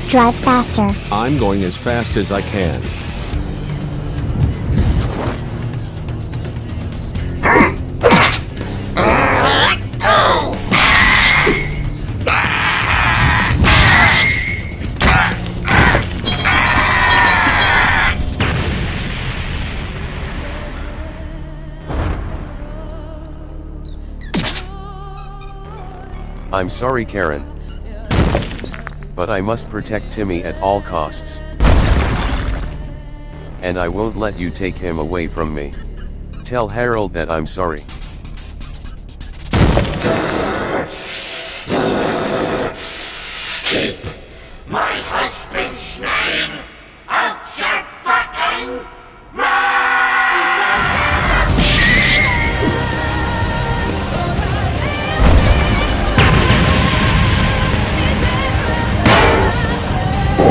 Drive faster. I'm going as fast as I can. I'm sorry, Karen. But I must protect Timmy at all costs. And I won't let you take him away from me. Tell Harold that I'm sorry. Keep my husband's name out your fucking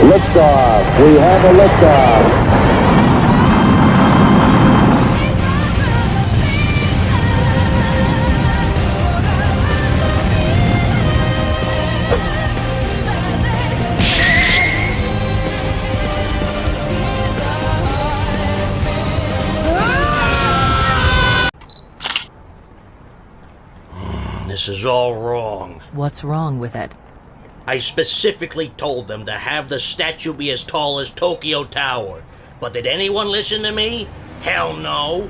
Liftoff. We have a liftoff. Ah! is all wrong. What's wrong with it? I specifically told them to have the statue be as tall as Tokyo Tower. But did anyone listen to me? Hell no.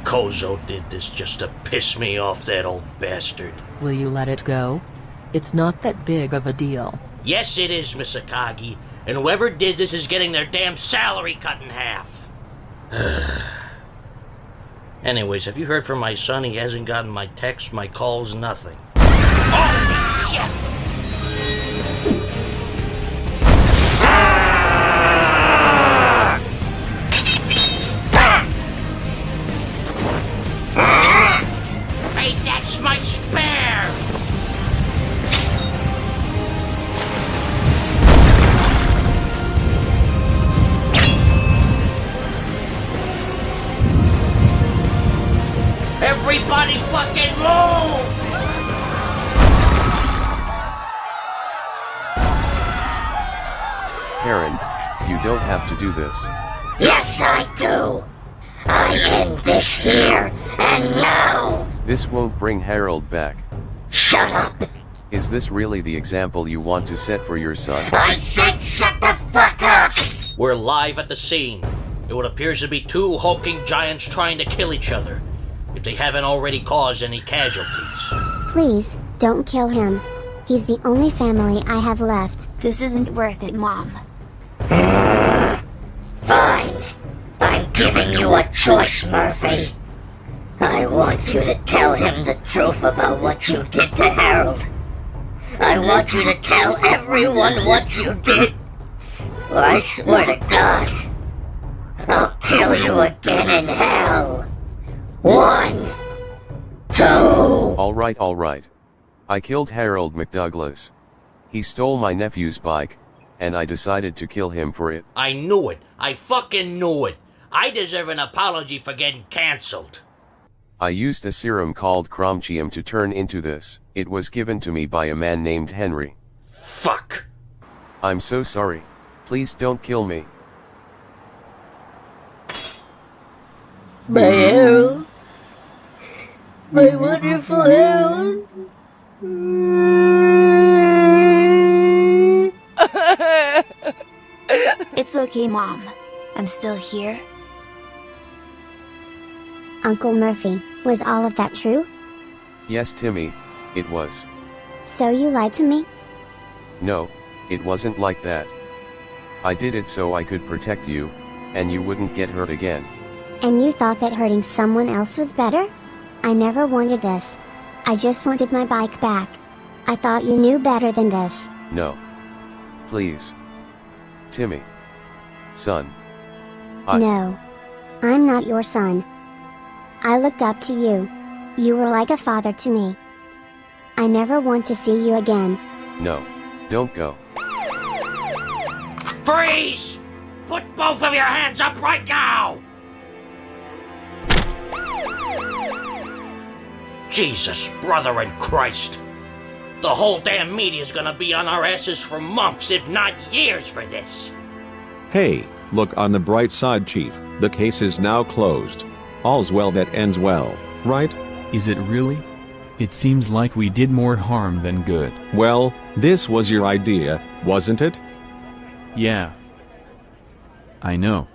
Kozo did this just to piss me off, that old bastard. Will you let it go? It's not that big of a deal. Yes, it is, Miss Akagi. And whoever did this is getting their damn salary cut in half. Anyways, have you heard from my son? He hasn't gotten my texts, my calls, nothing. Oh, shit! Hey, that's my spare! Everybody fucking move! Karen, you don't have to do this. Yes, I do. I end this here and now. This won't bring Harold back. Shut up. Is this really the example you want to set for your son? I said shut the fuck up. We're live at the scene. It would appear to be two hulking giants trying to kill each other, if they haven't already caused any casualties. Please, don't kill him. He's the only family I have left. This isn't worth it, Mom. Fine. I'm giving you a choice, Murphy. I want you to tell him the truth about what you did to Harold. I want you to tell everyone what you did. Or I swear to God, I'll kill you again in hell. 1, 2. All right. I killed Harold McDouglas. He stole my nephew's bike, and I decided to kill him for it. I knew it. I fucking knew it. I deserve an apology for getting cancelled. I used a serum called chromium to turn into this. It was given to me by a man named Henry. Fuck. I'm so sorry. Please don't kill me. My Harold. My wonderful Harold. It's okay, Mom. I'm still here. Uncle Murphy, was all of that true? Yes, Timmy, it was. So you lied to me? No, it wasn't like that. I did it so I could protect you, and you wouldn't get hurt again. And you thought that hurting someone else was better? I never wanted this. I just wanted my bike back. I thought you knew better than this. No. Please. Timmy. Son. No. I'm not your son. I looked up to you. You were like a father to me. I never want to see you again. No. Don't go. Freeze! Put both of your hands up right now! Jesus, brother in Christ. The whole damn media's gonna be on our asses for months, if not years, for this. Hey, look on the bright side, Chief. The case is now closed. All's well that ends well, right? Is it really? It seems like we did more harm than good. Well, this was your idea, wasn't it? Yeah. I know.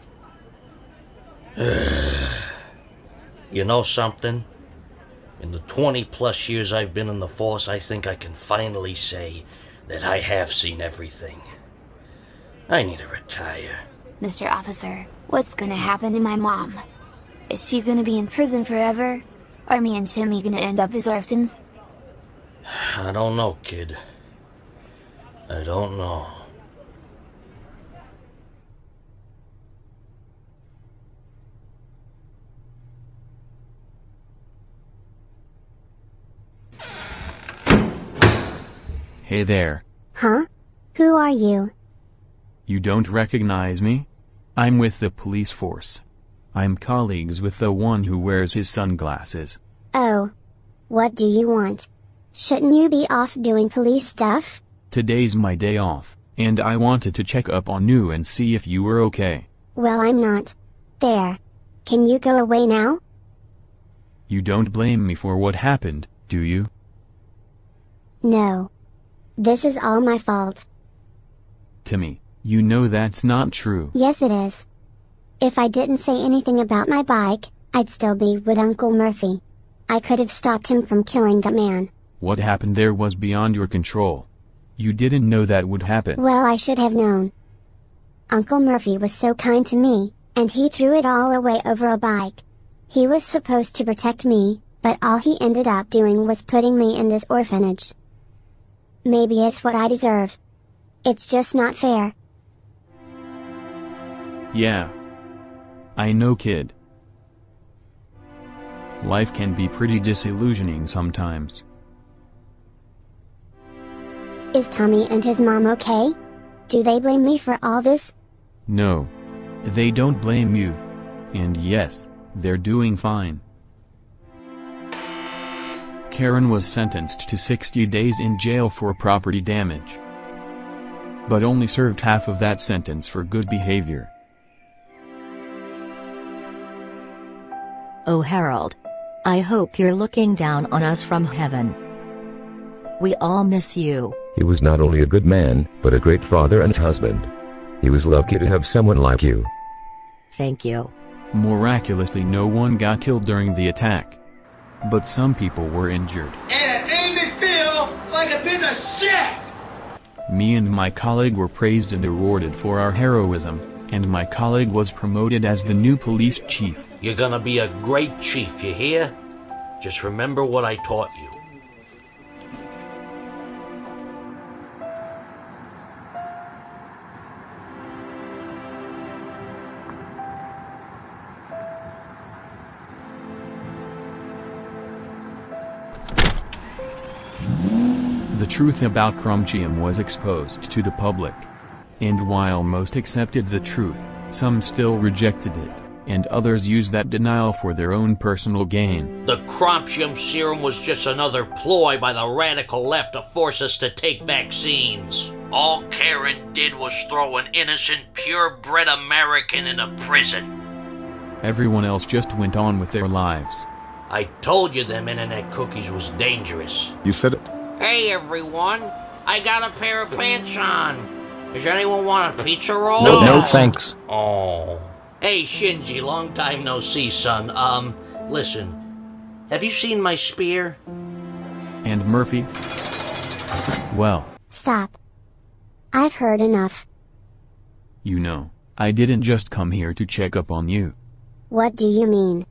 You know something? In the 20+ years I've been in the force, I think I can finally say that I have seen everything. I need to retire. Mr. Officer, what's gonna happen to my mom? Is she gonna be in prison forever? Are me and Timmy gonna end up as orphans? I don't know, kid. I don't know. Hey there. Huh? Who are you? You don't recognize me? I'm with the police force. I'm colleagues with the one who wears his sunglasses. Oh. What do you want? Shouldn't you be off doing police stuff? Today's my day off, and I wanted to check up on you and see if you were okay. Well, I'm not. There. Can you go away now? You don't blame me for what happened, do you? No. This is all my fault. Timmy, you know that's not true. Yes, it is. If I didn't say anything about my bike, I'd still be with Uncle Murphy. I could have stopped him from killing that man. What happened there was beyond your control. You didn't know that would happen. Well, I should have known. Uncle Murphy was so kind to me, and he threw it all away over a bike. He was supposed to protect me, but all he ended up doing was putting me in this orphanage. Maybe it's what I deserve. It's just not fair. Yeah. I know, kid. Life can be pretty disillusioning sometimes. Is Tommy and his mom okay? Do they blame me for all this? No. They don't blame you. And yes, they're doing fine. Karen was sentenced to 60 days in jail for property damage, but only served half of that sentence for good behavior. Oh Harold. I hope you're looking down on us from heaven. We all miss you. He was not only a good man, but a great father and husband. He was lucky to have someone like you. Thank you. Miraculously, no one got killed during the attack, but some people were injured. And it made me feel like a piece of shit! Me and my colleague were praised and awarded for our heroism, and my colleague was promoted as the new police chief. You're gonna be a great chief, you hear? Just remember what I taught you. The truth about Crumchium was exposed to the public. And while most accepted the truth, some still rejected it, and others used that denial for their own personal gain. The Crumchium serum was just another ploy by the radical left to force us to take vaccines. All Karen did was throw an innocent, purebred American in a prison. Everyone else just went on with their lives. I told you them internet cookies was dangerous. You said it. Hey everyone, I got a pair of pants on. Does anyone want a pizza roll? No thanks. Oh. Hey Shinji, long time no see, son. Listen. Have you seen my spear? And Murphy? Well. Stop. I've heard enough. You know, I didn't just come here to check up on you. What do you mean?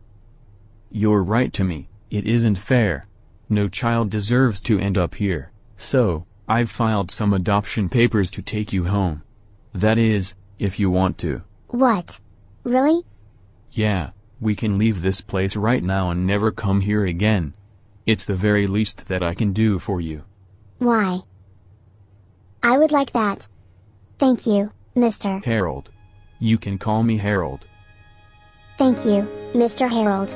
You're right, Timmy. It isn't fair. No child deserves to end up here. So, I've filed some adoption papers to take you home. That is, if you want to. What? Really? Yeah, we can leave this place right now and never come here again. It's the very least that I can do for you. Why? I would like that. Thank you, Mr. Harold. You can call me Harold. Thank you, Mr. Harold.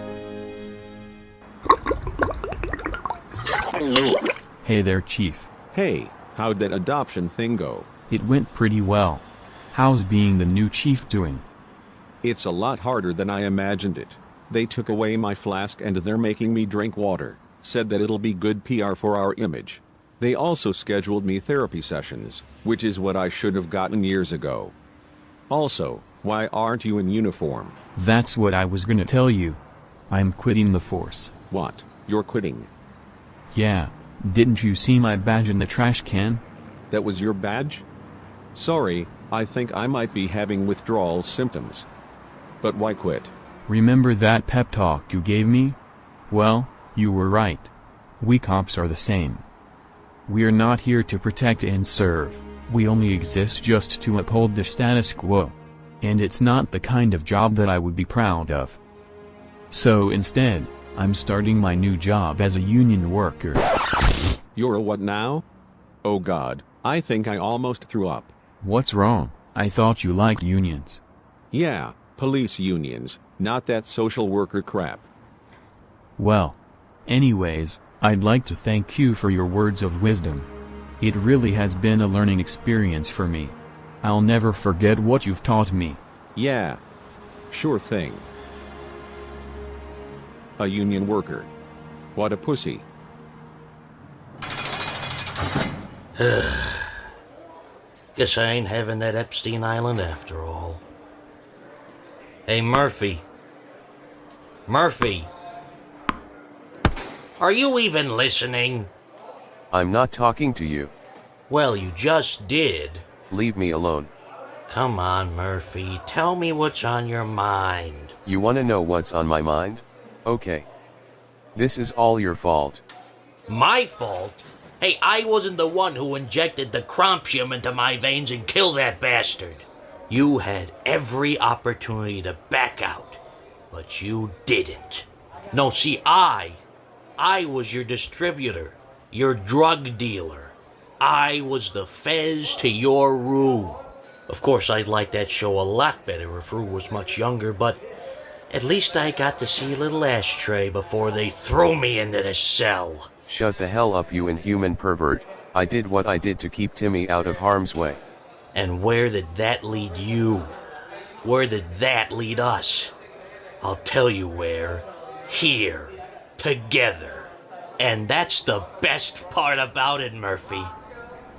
Hey there, Chief. Hey, how'd that adoption thing go? It went pretty well. How's being the new chief doing? It's a lot harder than I imagined it. They took away my flask and they're making me drink water. Said that it'll be good PR for our image. They also scheduled me therapy sessions, which is what I should have gotten years ago. Also, why aren't you in uniform? That's what I was gonna tell you. I'm quitting the force. What? You're quitting? Yeah. Didn't you see my badge in the trash can? That was your badge? Sorry, I think I might be having withdrawal symptoms. But why quit? Remember that pep talk you gave me? Well, you were right. We cops are the same. We're not here to protect and serve. We only exist just to uphold the status quo. And it's not the kind of job that I would be proud of. So instead, I'm starting my new job as a union worker. You're a what now? Oh God, I think I almost threw up. What's wrong? I thought you liked unions. Yeah, police unions, not that social worker crap. Well, anyways, I'd like to thank you for your words of wisdom. It really has been a learning experience for me. I'll never forget what you've taught me. Yeah, sure thing. A union worker. What a pussy. Guess I ain't having that Epstein Island after all. Hey, Murphy. Murphy! Are you even listening? I'm not talking to you. Well, you just did. Leave me alone. Come on, Murphy. Tell me what's on your mind. You wanna know what's on my mind? Okay. This is all your fault. My fault? Hey, I wasn't the one who injected the crampium into my veins and killed that bastard. You had every opportunity to back out, but you didn't. No, see, I was your distributor, your drug dealer. I was the fez to your Rue. Of course, I'd like that show a lot better if Rue was much younger, but at least I got to see a little ashtray before they threw me into the cell. Shut the hell up, you inhuman pervert. I did what I did to keep Timmy out of harm's way. And where did that lead you? Where did that lead us? I'll tell you where. Here. Together. And that's the best part about it, Murphy.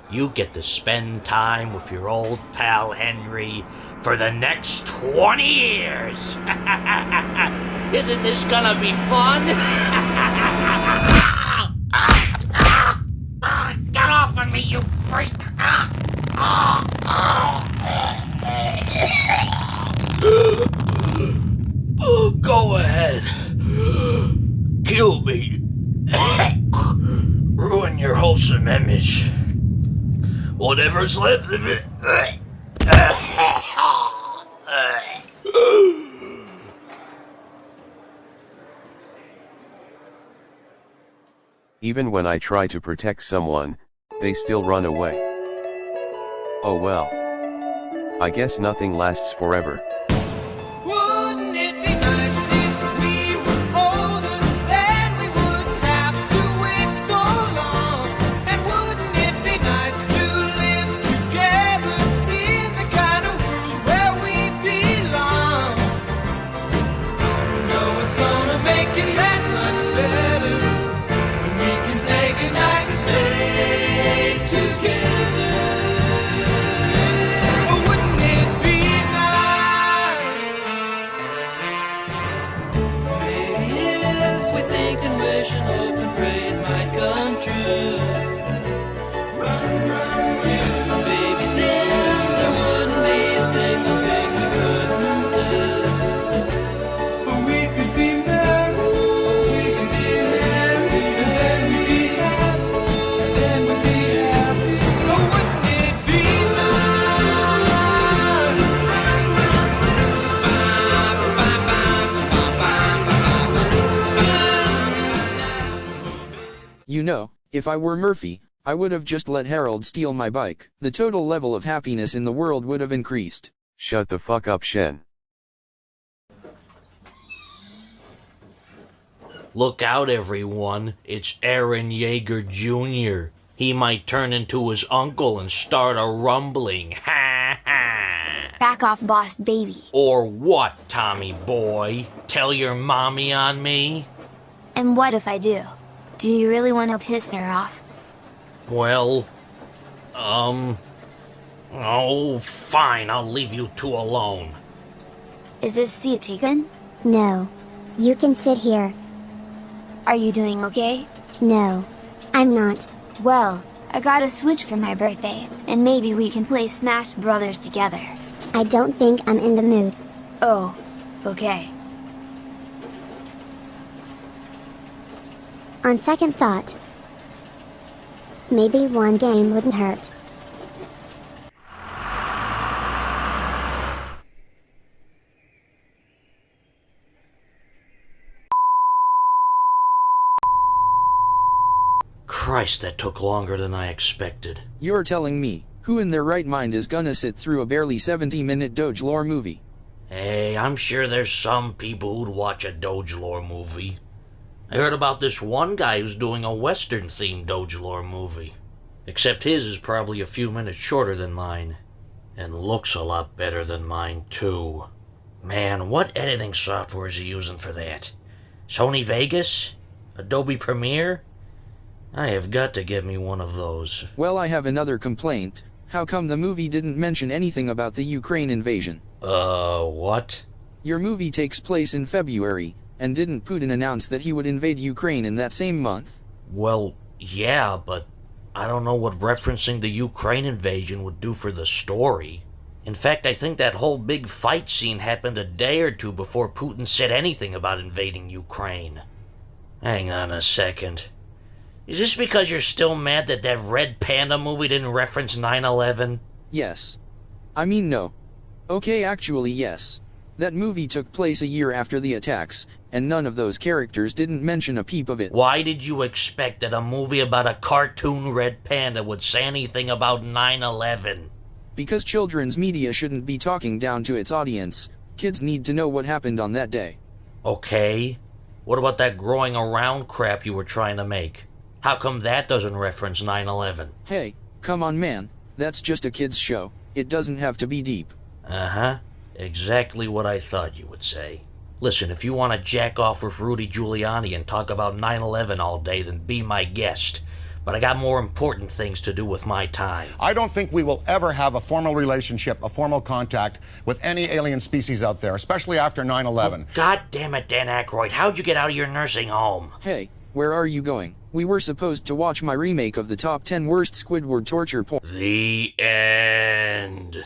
You get to spend time with your old pal Henry for the next 20 years. Isn't this gonna be fun? Get off of me, you freak! Go ahead. Kill me. Ruin your wholesome image. Whatever's left of it. Even when I try to protect someone, they still run away. Oh well. I guess nothing lasts forever. Wouldn't it be nice if we were older? Then we wouldn't have to wait so long. And wouldn't it be nice to live together in the kind of world where we belong? No one's gonna make it that much better when we can say goodnight and stay together. You know, if I were Murphy, I would have just let Harold steal my bike. The total level of happiness in the world would have increased. Shut the fuck up, Shen. Look out, everyone. It's Aaron Yeager Jr. He might turn into his uncle and start a rumbling. Ha ha! Back off, boss baby. Or what, Tommy boy? Tell your mommy on me? And what if I do? Do you really want to piss her off? Well, oh, fine, I'll leave you two alone. Is this seat taken? No. You can sit here. Are you doing okay? No. I'm not. Well, I got a Switch for my birthday, and maybe we can play Smash Brothers together. I don't think I'm in the mood. Oh, okay. On second thought, maybe one game wouldn't hurt. Christ, that took longer than I expected. You're telling me, who in their right mind is gonna sit through a barely 70-minute Dogelore movie? Hey, I'm sure there's some people who'd watch a Dogelore movie. I heard about this one guy who's doing a Western-themed Dogelore movie. Except his is probably a few minutes shorter than mine. And looks a lot better than mine, too. Man, what editing software is he using for that? Sony Vegas? Adobe Premiere? I have got to get me one of those. Well, I have another complaint. How come the movie didn't mention anything about the Ukraine invasion? What? Your movie takes place in February, and didn't Putin announce that he would invade Ukraine in that same month? Well, yeah, but I don't know what referencing the Ukraine invasion would do for the story. In fact, I think that whole big fight scene happened a day or two before Putin said anything about invading Ukraine. Hang on a second. Is this because you're still mad that that Red Panda movie didn't reference 9/11? Yes. I mean, no. Okay, actually, yes. That movie took place a year after the attacks, and none of those characters didn't mention a peep of it. Why did you expect that a movie about a cartoon red panda would say anything about 9/11? Because children's media shouldn't be talking down to its audience. Kids need to know what happened on that day. Okay. What about that growing around crap you were trying to make? How come that doesn't reference 9/11? Hey, come on, man. That's just a kid's show. It doesn't have to be deep. Uh-huh. Exactly what I thought you would say. Listen, if you want to jack off with Rudy Giuliani and talk about 9/11 all day, then be my guest. But I got more important things to do with my time. I don't think we will ever have a formal relationship, a formal contact with any alien species out there, especially after 9/11. Oh, God damn it, Dan Aykroyd. How'd you get out of your nursing home? Hey, where are you going? We were supposed to watch my remake of the top 10 worst Squidward torture porn. The end.